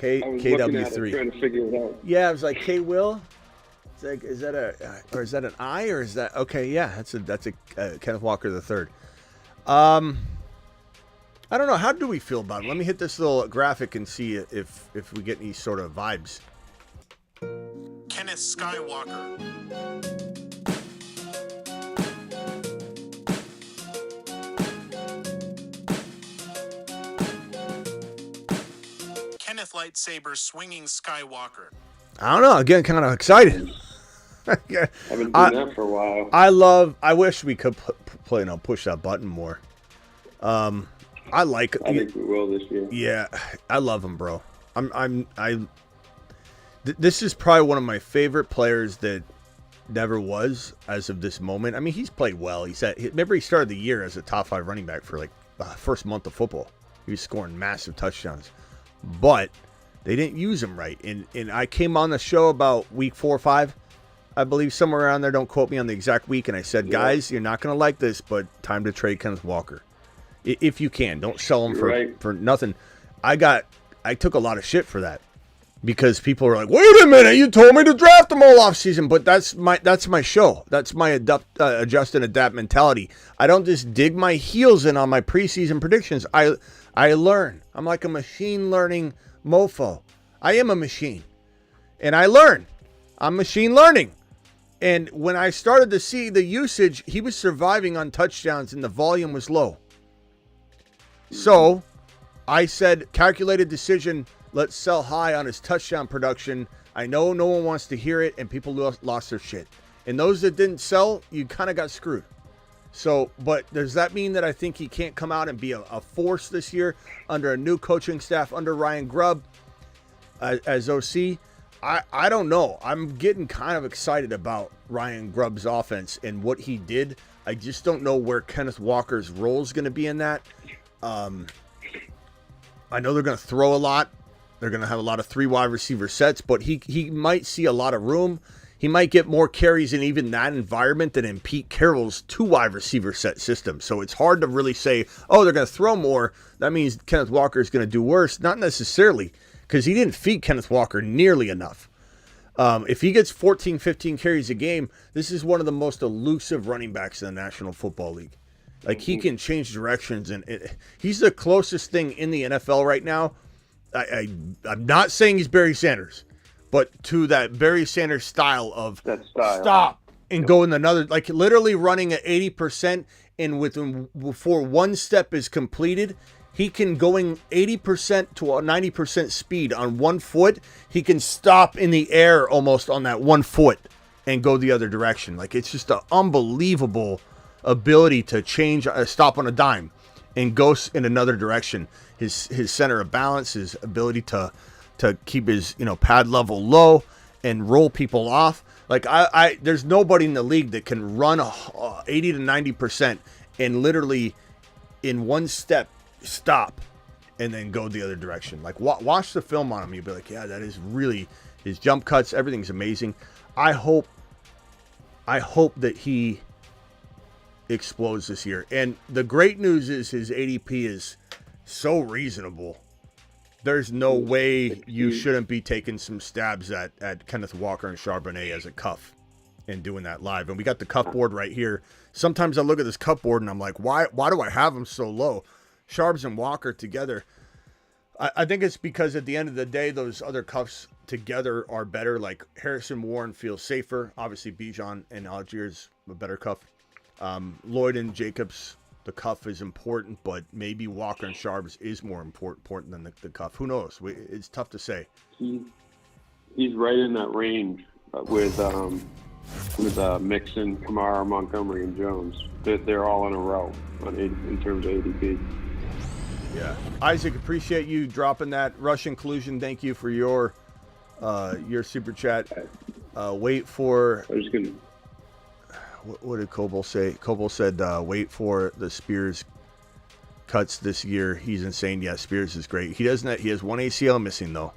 I was looking at it, KW3. trying to figure it out. Yeah, I was like K Will. It's like, is that an I or is that okay? Yeah, that's a Kenneth Walker III. I don't know. How do we feel about it? Let me hit this little graphic and see if we get any sort of vibes. Kenneth Skywalker. Kenneth Lightsaber swinging Skywalker. I don't know. Again, kind of excited. I've been doing that for a while. I wish we could push that button more. I think we will this year. Yeah, I love him, bro. This is probably one of my favorite players that never was as of this moment. I mean, he's played well. Remember he started the year as a top 5 running back for like the first month of football. He was scoring massive touchdowns, but they didn't use him right. And I came on the show about week 4 or 5, I believe, somewhere around there. Don't quote me on the exact week. And I said, guys, you're not going to like this, but time to trade Kenneth Walker. If you can, don't sell him for nothing. I took a lot of shit for that because people were like, "Wait a minute, you told me to draft him all off season." But that's my show. That's my adjust and adapt mentality. I don't just dig my heels in on my preseason predictions. I learn. I'm like a machine learning mofo. I am a machine, and I learn. I'm machine learning. And when I started to see the usage, he was surviving on touchdowns, and the volume was low. So I said, calculated decision, let's sell high on his touchdown production. I know no one wants to hear it, and people lost their shit. And those that didn't sell, you kind of got screwed. So, but does that mean that I think he can't come out and be a force this year under a new coaching staff, under Ryan Grubb as OC? I don't know. I'm getting kind of excited about Ryan Grubb's offense and what he did. I just don't know where Kenneth Walker's role is going to be in that. I know they're going to throw a lot. They're going to have a lot of 3 wide receiver sets, but he might see a lot of room. He might get more carries in even that environment than in Pete Carroll's 2 wide receiver set system. So it's hard to really say, oh, they're going to throw more. That means Kenneth Walker is going to do worse. Not necessarily, because he didn't feed Kenneth Walker nearly enough. If he gets 14, 15 carries a game, this is one of the most elusive running backs in the National Football League. Like, he can change directions, and he's the closest thing in the NFL right now. I'm not saying he's Barry Sanders, but to that Barry Sanders style of stop and go in another, like literally running at 80%, and before one step is completed, he can going 80% to a 90% speed on 1 foot. He can stop in the air almost on that 1 foot and go the other direction. Like, it's just an unbelievable ability to change, stop on a dime and go in another direction. His center of balance, his ability to keep his pad level low and roll people off. Like, there's nobody in the league that can run 80 to 90% and literally in one step stop and then go the other direction. Like, watch the film on him. You'll be like, yeah, that is really, his jump cuts, everything's amazing. I hope that he explodes this year. And the great news is his ADP is so reasonable. There's no way you shouldn't be taking some stabs at Kenneth Walker and Charbonnet as a cuff and doing that live. And we got the cuff board right here. Sometimes I look at this cuff board and I'm like, why do I have them so low? Charbs and Walker together. I think it's because at the end of the day, those other cuffs together are better. Like, Harrison Warren feels safer. Obviously, Bijan and Algiers a better cuff. Lloyd and Jacobs, the cuff is important, but maybe Walker and Charbs is more important than the cuff. Who knows? It's tough to say. He's right in that range with Mixon, Kamara, Montgomery, and Jones. They're all in a row in terms of ADP. Yeah, Isaac, appreciate you dropping that. Rush Inclusion, thank you for your super chat. Wait for. I was gonna. What did Coble say? Coble said, wait for the Spears cuts this year. He's insane. Yeah, Spears is great. He has one ACL missing though.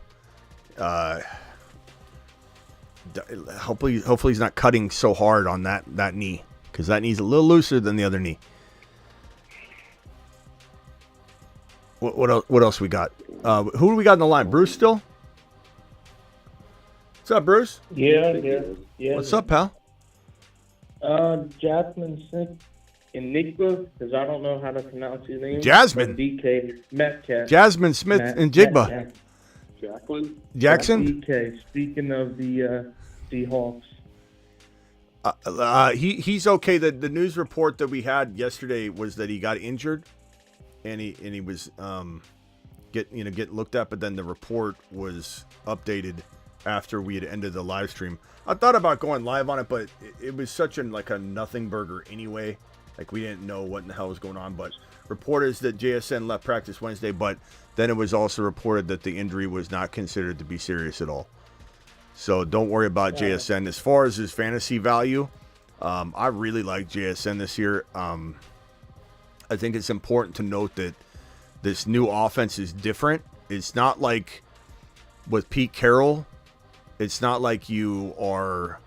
Hopefully he's not cutting so hard on that knee, because that knee's a little looser than the other knee. What else we got? Who do we got in the line? Bruce still? What's up, Bruce? Yeah. What's up, pal? Jasmine Smith and Nikba, because I don't know how to pronounce his name. Jasmine. DK Metcalf. Jasmine Smith and Jigba. Jackson? DK. Speaking of the Seahawks. He's okay. The news report that we had yesterday was that he got injured, and he was getting looked at, but then the report was updated after we had ended the live stream. I thought about going live on it, but it was such a nothing burger anyway. Like, we didn't know what in the hell was going on. But reporters that JSN left practice Wednesday, but then it was also reported that the injury was not considered to be serious at all. So don't worry about JSN. As far as his fantasy value, I really like JSN this year. I think it's important to note that this new offense is different. It's not like with Pete Carroll. It's not like you are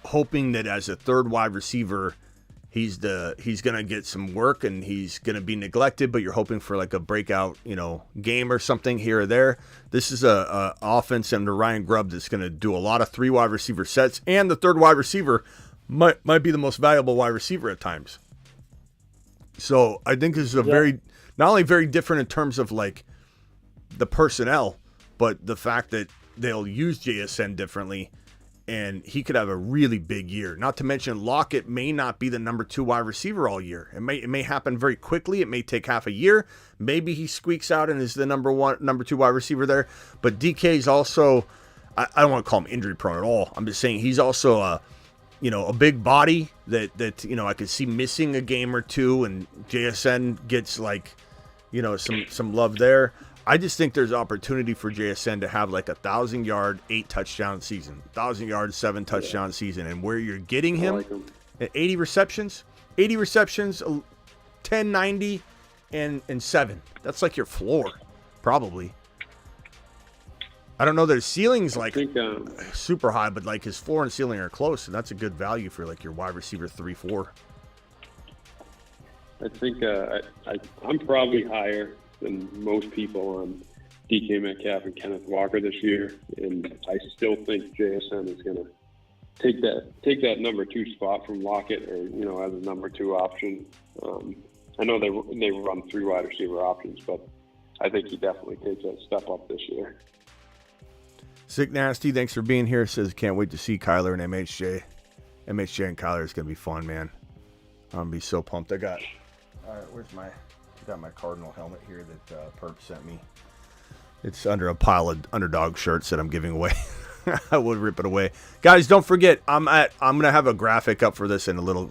hoping that as a third wide receiver, he's going to get some work and he's going to be neglected, but you're hoping for like a breakout, game or something here or there. This is a offense under Ryan Grubb that's going to do a lot of 3 wide receiver sets, and the third wide receiver might be the most valuable wide receiver at times. So I think this is not only very different in terms of like the personnel, but the fact that they'll use JSN differently, and he could have a really big year. Not to mention Lockett may not be the number 2 wide receiver all year. It may happen very quickly. It may take half a year. Maybe he squeaks out and is the number 2 wide receiver there. But DK is also, I don't want to call him injury prone at all. I'm just saying he's also a big body that I could see missing a game or two, and JSN gets some love there. I just think there's opportunity for JSN to have like 1,000-yard, 8-touchdown season, 1,000-yard, 7-touchdown season, and where you're getting him at 80 receptions, 10, 90, and 7. That's like your floor, probably. I don't know that his ceiling's super high, but like his floor and ceiling are close, and that's a good value for like your wide receiver 3-4. I think I'm probably higher than most people on DK Metcalf and Kenneth Walker this year, and I still think JSN is going to take that number 2 spot from Lockett, or as a number 2 option. I know they run 3 wide receiver options, but I think he definitely takes that step up this year. Sick Nasty, thanks for being here. Says can't wait to see Kyler and MHJ. MHJ and Kyler is gonna be fun, man. I'm gonna be so pumped. All right, got my Cardinal helmet here that Perp sent me. It's under a pile of underdog shirts that I'm giving away. I would rip it away. Guys, don't forget, I'm gonna have a graphic up for this and a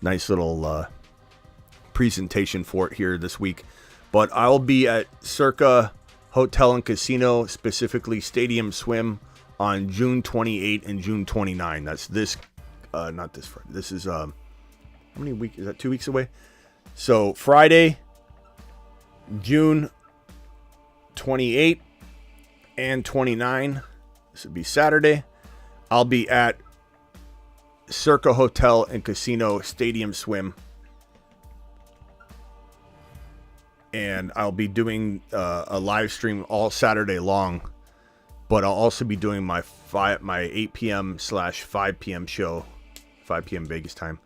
nice little presentation for it here this week. But I'll be at Circa Hotel and Casino, specifically Stadium Swim, on June 28 and June 29. That's not this Friday. This is how many weeks? Is that 2 weeks away? So Friday, June 28 and 29. This would be Saturday. I'll be at Circa Hotel and Casino Stadium Swim. And I'll be doing a live stream all Saturday long. But I'll also be doing my 8 p.m. / 5 p.m. show. 5 p.m. Vegas time.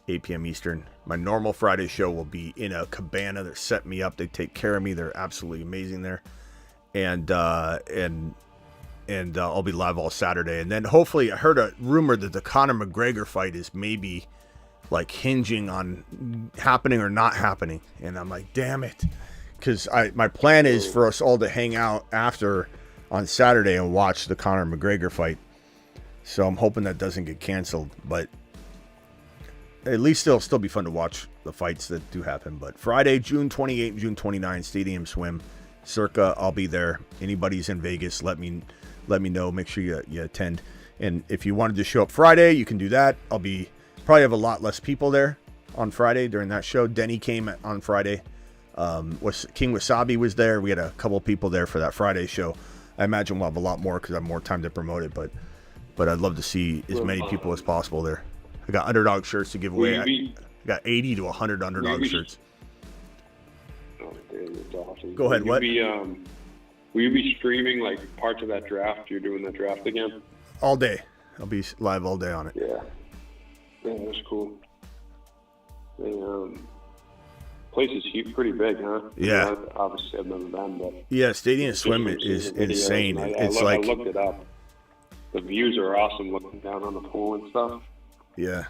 8 p.m. Eastern. My normal Friday show will be in a cabana. They're setting me up. They take care of me. They're absolutely amazing there. And I'll be live all Saturday. And then hopefully, I heard a rumor that the Conor McGregor fight is maybe like hinging on happening or not happening. And I'm like, damn it. Because my plan is for us all to hang out after on Saturday and watch the Conor McGregor fight. So I'm hoping that doesn't get canceled. But at least it'll still be fun to watch the fights that do happen. But Friday, June 28 and June 29, Stadium Swim, Circa, I'll be there. Anybody's in Vegas, let me know. Make sure you attend. And if you wanted to show up Friday, you can do that. I'll probably have a lot less people there on Friday during that show. Denny came on Friday. King Wasabi was there. We had a couple people there for that Friday show. I imagine we'll have a lot more because I have more time to promote it, but I'd love to see as many people as possible there. I got underdog shirts to give away. I got 80 to 100 underdog shirts. Oh, damn, that's awesome. Go ahead. What? Will you be streaming like parts of that draft? You're doing that draft again? All day. I'll be live all day on it. Yeah. Yeah, that's cool. The place is pretty big, huh? Yeah. You know, obviously, I've never been, but yeah, Stadium Swim is insane. I looked it up. The views are awesome, looking down on the pool and stuff. Yeah.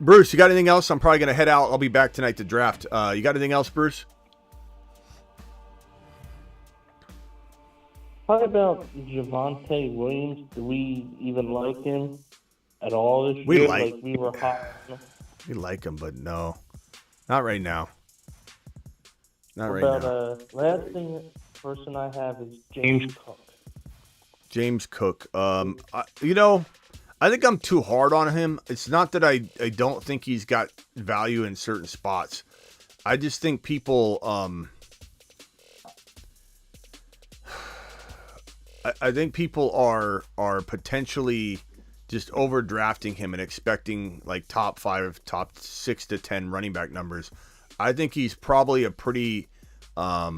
Bruce, you got anything else? I'm probably gonna head out. I'll be back tonight to draft. You got anything else, Bruce? How about Javonte Williams? Do we even like him at all this year? Like we were hot. We like him, but no, not right now. Not right now. Last person I have is James Cook. James Cook. I think I'm too hard on him. It's not that I don't think he's got value in certain spots. I just think people. I think people are potentially just overdrafting him and expecting like top 5, top 6 to 10 running back numbers. I think he's probably a pretty, I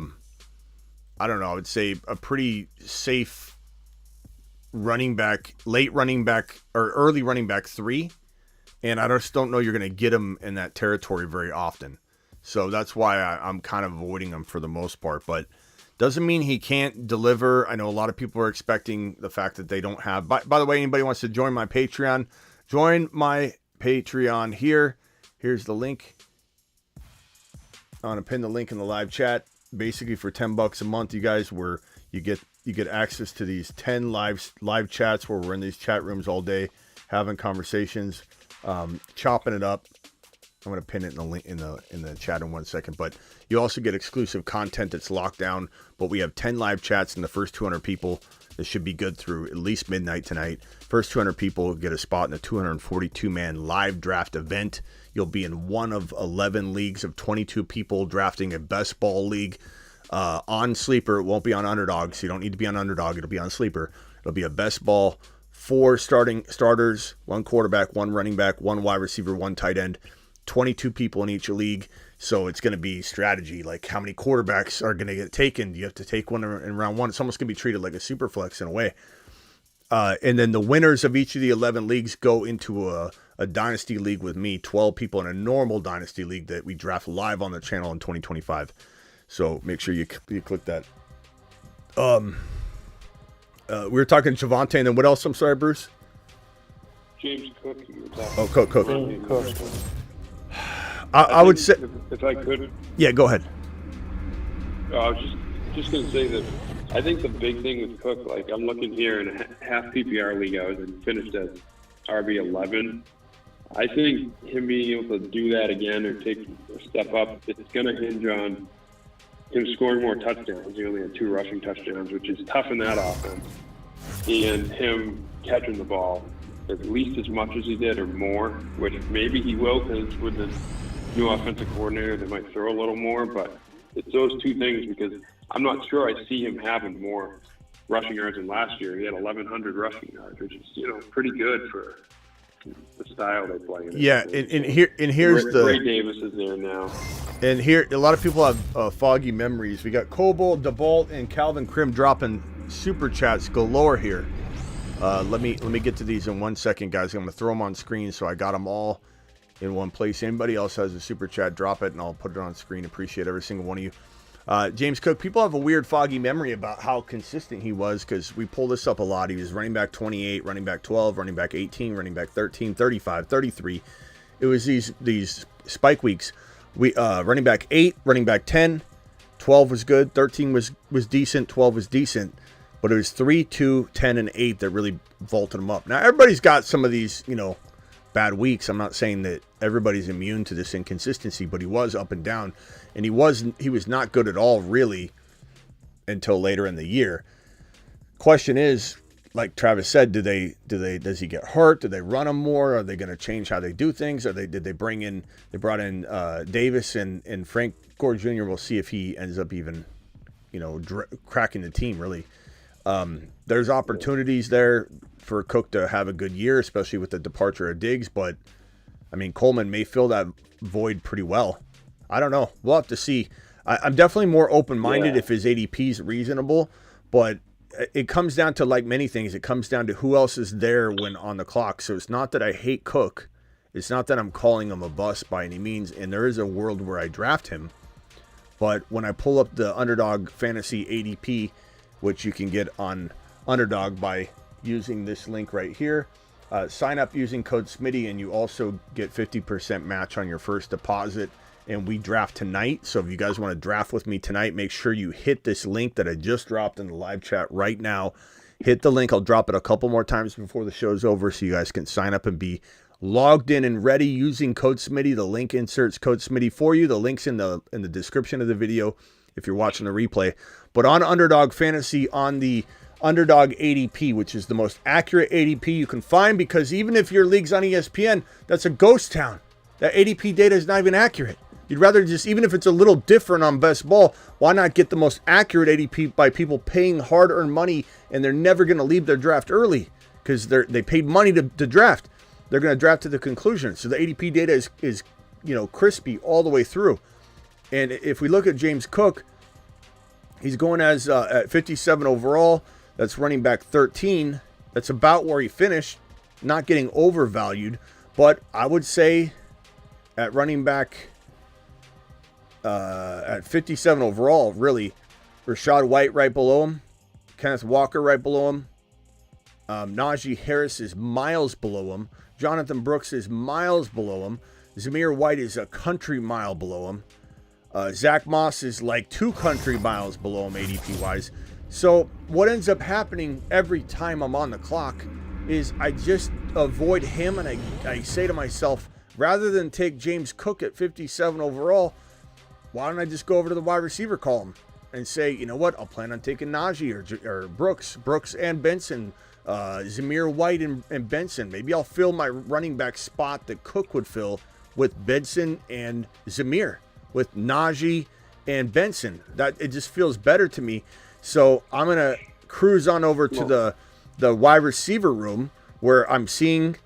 would say a pretty safe running back, late running back or early running back 3. And I just don't know you're going to get him in that territory very often. So that's why I'm kind of avoiding him for the most part, but doesn't mean he can't deliver. I know a lot of people are expecting the fact that they don't have. By the way, anybody wants to join my Patreon, join my Patreon here. Here's the link. I'm gonna pin the link in the live chat. Basically, for $10 a month, you guys you get access to these 10 live chats where we're in these chat rooms all day, having conversations, chopping it up. I'm going to pin it in the link in the chat in 1 second, but you also get exclusive content that's locked down. But we have 10 live chats, and the first 200 people, this should be good through at least midnight tonight. First 200 people get a spot in a 242-man live draft event. You'll be in one of 11 leagues of 22 people drafting a best ball league on Sleeper. It won't be on Underdog, so you don't need to be on Underdog. It'll be on Sleeper. It'll be a best ball, 4 starters, 1 quarterback, 1 running back, 1 wide receiver, 1 tight end. 22 people in each league, so it's going to be strategy, like how many quarterbacks are going to get taken. You have to take one in round 1. It's almost going to be treated like a super flex in a way. And then the winners of each of the 11 leagues go into a dynasty league with me, 12 people in a normal dynasty league that we draft live on the channel in 2025. So make sure you click that. We were talking Javonte, and then what else? I'm sorry, Bruce. James Cook. Oh, Cook. James Cook. I would say, if I could. Yeah, go ahead. I was just going to say that I think the big thing with Cook, like I'm looking here in a half PPR league, I was finished at RB11. I think him being able to do that again or take a step up, it's going to hinge on him scoring more touchdowns. He only had 2 rushing touchdowns, which is tough in that offense, and him catching the ball at least as much as he did or more, which maybe he will because with the new offensive coordinator, they might throw a little more, but it's those 2 things because I'm not sure I see him having more rushing yards than last year. He had 1,100 rushing yards, which is, pretty good for the style they play in. Yeah, and here's Ray Davis is there now. And here, a lot of people have foggy memories. We got Coble, DeBolt, and Calvin Krim dropping super chats galore here. Let me get to these in 1 second, guys. I'm going to throw them on screen so I got them all in one place. Anybody else has a super chat, drop it, and I'll put it on screen. Appreciate every single one of you. James Cook, people have a weird foggy memory about how consistent he was because we pull this up a lot. He was running back 28, running back 12, running back 18, running back 13, 35, 33. It was these spike weeks. We running back 8, running back 10, 12 was good, 13 was decent, 12 was decent. But it was 3, 2, 10, and 8 that really vaulted him up. Now, everybody's got some of these, bad weeks. I'm not saying that everybody's immune to this inconsistency, but he was up and down. And he was not good at all, really, until later in the year. Question is, like Travis said, does he get hurt? Do they run him more? Are they going to change how they do things? Did they brought in Davis and Frank Gore Jr. We'll see if he ends up even, cracking the team really. There's opportunities there for Cook to have a good year, especially with the departure of Diggs. But I mean, Coleman may fill that void pretty well. I don't know. We'll have to see. I'm definitely more open-minded if his ADP is reasonable, but it comes down to, like many things, it comes down to who else is there when on the clock. So it's not that I hate Cook. It's not that I'm calling him a bust by any means, and there is a world where I draft him. But when I pull up the Underdog Fantasy ADP, which you can get on Underdog by using this link right here, sign up using code Smitty, and you also get 50% match on your first deposit. And we draft tonight. So if you guys want to draft with me tonight, make sure you hit this link that I just dropped in the live chat right now. Hit the link. I'll drop it a couple more times before the show's over so you guys can sign up and be logged in and ready using code Smitty. The link inserts code Smitty for you. The link's in the description of the video if you're watching the replay. But on Underdog Fantasy, on the Underdog ADP, which is the most accurate ADP you can find, because even if your league's on ESPN, that's a ghost town. That ADP data is not even accurate. You'd rather just, even if it's a little different on best ball, why not get the most accurate ADP by people paying hard-earned money, and they're never going to leave their draft early because they paid money to draft. They're going to draft to the conclusion. So the ADP data is crispy all the way through. And if we look at James Cook, he's going as at 57 overall. That's running back 13. That's about where he finished, not getting overvalued. But I would say at running back, at 57 overall, really, Rashad White right below him, Kenneth Walker right below him, Najee Harris is miles below him, Jonathan Brooks is miles below him, Zamir White is a country mile below him, Zach Moss is like 2 country miles below him ADP wise. So what ends up happening every time I'm on the clock is I just avoid him, and I say to myself, rather than take James Cook at 57 overall, why don't I just go over to the wide receiver column and say, you know what, I'll plan on taking Najee or Brooks and Benson, Zamir White and Benson. Maybe I'll fill my running back spot that Cook would fill with Benson and Zamir, with Najee and Benson. That it just feels better to me. So I'm gonna cruise on over to the wide receiver room where I'm seeing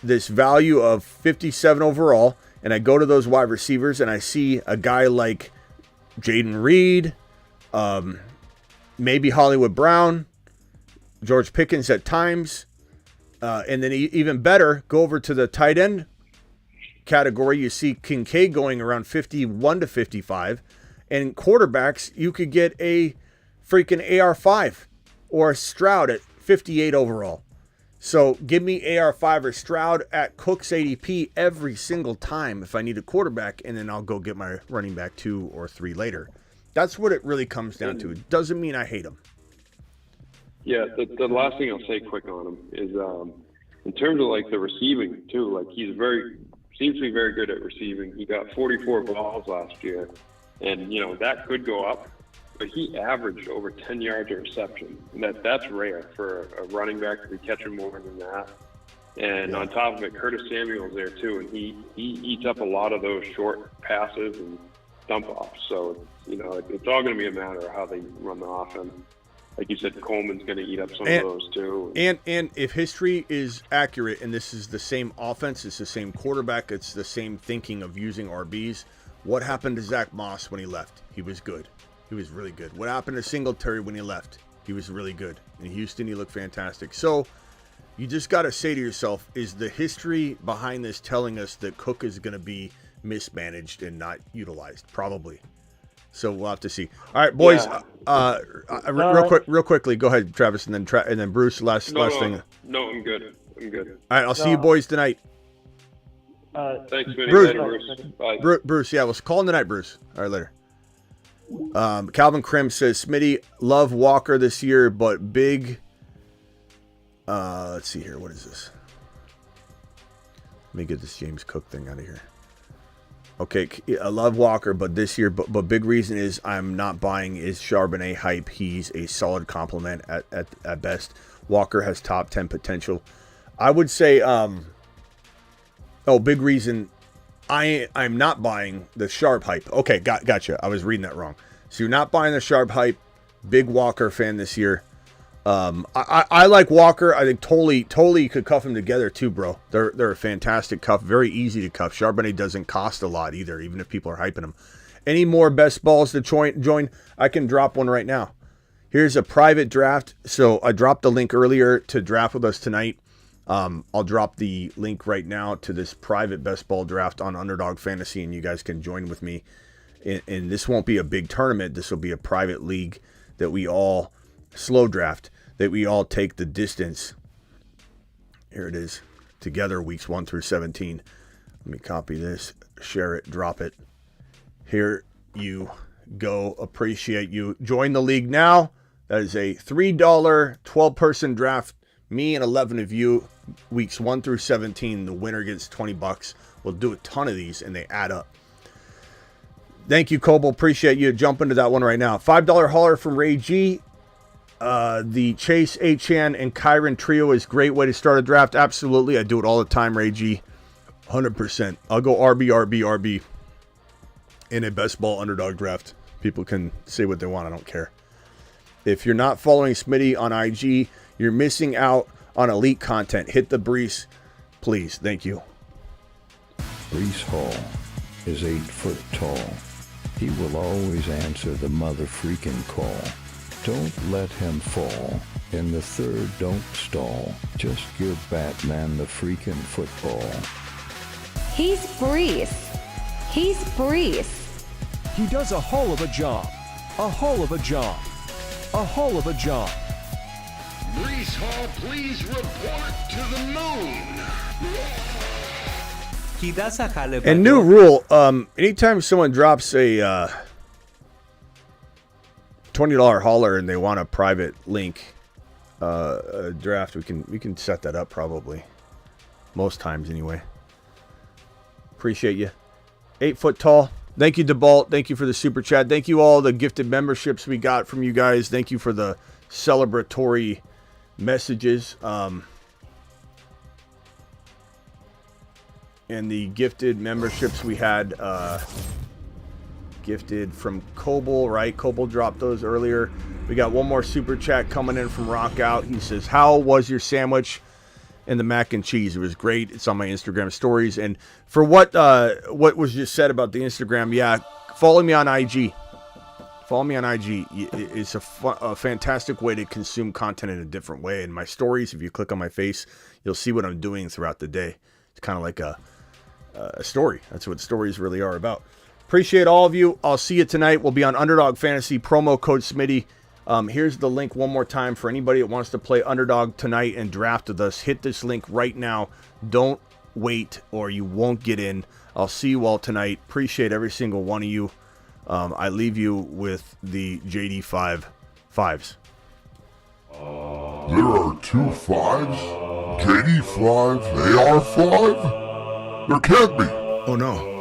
this value of 57 overall. And I go to those wide receivers and I see a guy like Jaden Reed, maybe Hollywood Brown, George Pickens at times. And then even better, go over to the tight end category. You see Kincaid going around 51 to 55. And quarterbacks, you could get a freaking AR5 or a Stroud at 58 overall. So give me AR5 or Stroud at Cook's ADP every single time if I need a quarterback, and then I'll go get my running back 2 or 3 later. That's what it really comes down to. It doesn't mean I hate him. Yeah, the last thing I'll say quick on him is in terms of like the receiving too, like seems to be very good at receiving. He got 44 balls last year, and that could go up. But he averaged over 10 yards a reception. And that's rare for a running back to be catching more than that. And on top of it, Curtis Samuel's there too, and he eats up a lot of those short passes and dump offs. So it's all going to be a matter of how they run the offense. Like you said, Coleman's going to eat up some of those too. And if history is accurate, and this is the same offense, it's the same quarterback, it's the same thinking of using RBs. What happened to Zach Moss when he left? He was good. He was really good. What happened to Singletary when he left? He was really good. In Houston, he looked fantastic. So you just got to say to yourself, is the history behind this telling us that Cook is going to be mismanaged and not utilized? Probably. So we'll have to see. All right, boys. Real quickly, go ahead, Travis, and then Bruce. Last thing. No, I'm good. All right, I'll see you boys tonight. Thanks, Bruce. Bye. Bruce, yeah, we'll call him tonight, Bruce. All right, later. Calvin Krim says, Smitty, love Walker this year, but big. Let's see here. What is this? Let me get this James Cook thing out of here. Okay, I love Walker, but this year, but big reason is I'm not buying is Charbonnet hype. He's a solid compliment at best. Walker has top 10 potential. I would say, big reason I'm not buying the Sharp hype. Okay, gotcha. I was reading that wrong. So you're not buying the Sharp hype. Big Walker fan this year. I like Walker. I think totally you could cuff them together too, bro. They're a fantastic cuff. Very easy to cuff. Charbonnet doesn't cost a lot either, even if people are hyping them. Any more best balls to join? I can drop one right now. Here's a private draft. So I dropped the link earlier to draft with us tonight. I'll drop the link right now to this private best ball draft on Underdog Fantasy, and you guys can join with me. And this won't be a big tournament. This will be a private league that we all slow draft, that we all take the distance. Here it is. Together, weeks 1 through 17. Let me copy this, share it, drop it. Here you go. Appreciate you. Join the league now. That is a $3 12-person draft. Me and 11 of you, weeks 1 through 17. The winner gets $20. We'll do a ton of these, and they add up. Thank you, Coble. Appreciate you. Jump into that one right now. $5 hauler from Ray G. The Chase, Achan, and Kyron trio is a great way to start a draft. Absolutely. I do it all the time, Ray G. 100%. I'll go RB in a best ball underdog draft. People can say what they want. I don't care. If you're not following Smitty on IG, you're missing out on elite content. Hit the Breece, please. Thank you. Breece Hall is 8 foot tall. He will always answer the mother freaking call. Don't let him fall. In the third, don't stall. Just give Batman the freaking football. He's Breece. He's Breece. He does a hell of a job. A hell of a job. A hell of a job. Breece Hall, please report to the moon. He does a hell of a And new rule, anytime someone drops a $20 hauler and they want a private link draft, we can set that up probably. Most times anyway. Appreciate you. 8 foot tall. Thank you, DeBalt. Thank you for the super chat. Thank you all the gifted memberships we got from you guys. Thank you for the celebratory messages. And the gifted memberships we had gifted from Coble, right? Coble dropped those earlier. We got one more super chat coming in from Rockout. He says, how was your sandwich and the mac and cheese? It was great. It's on my Instagram stories. And for what was just said about the Instagram, yeah, follow me on IG. Follow me on IG. It's a fantastic way to consume content in a different way. And my stories, if you click on my face, you'll see what I'm doing throughout the day. It's kind of like a story. That's what stories really are about. Appreciate all of you. I'll see you tonight. We'll be on Underdog Fantasy, promo code Smitty. Here's the link one more time for anybody that wants to play Underdog tonight and draft with us. Hit this link right now. Don't wait or you won't get in. I'll see you all tonight. Appreciate every single one of you. I leave you with the JD5 fives. There are 2 5s? JD5 AR5? There can't be. Oh no.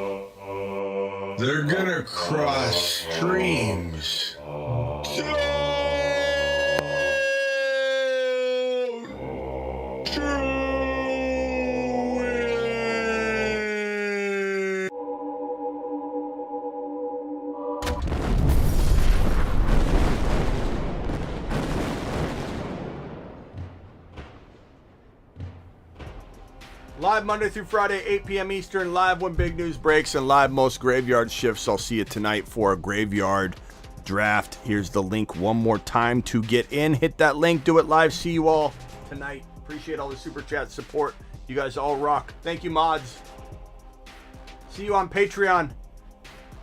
They're gonna cross streams. Live Monday through Friday, 8 p.m. Eastern. Live when big news breaks and live most graveyard shifts. I'll see you tonight for a graveyard draft. Here's the link one more time to get in. Hit that link. Do it live. See you all tonight. Appreciate all the super chat support. You guys all rock. Thank you, mods. See you on Patreon.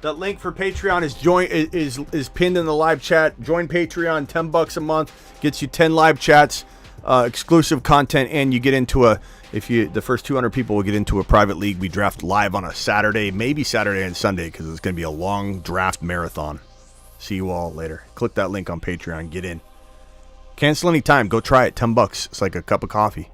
That link for Patreon is pinned in the live chat. Join Patreon. $10 a month gets you 10 live chats, exclusive content, and you get into the first 200 people will get into a private league. We draft live on a Saturday, maybe Saturday and Sunday, because it's going to be a long draft marathon. See you all later. Click that link on Patreon. Get in. Cancel anytime. Go try it. $10. It's like a cup of coffee.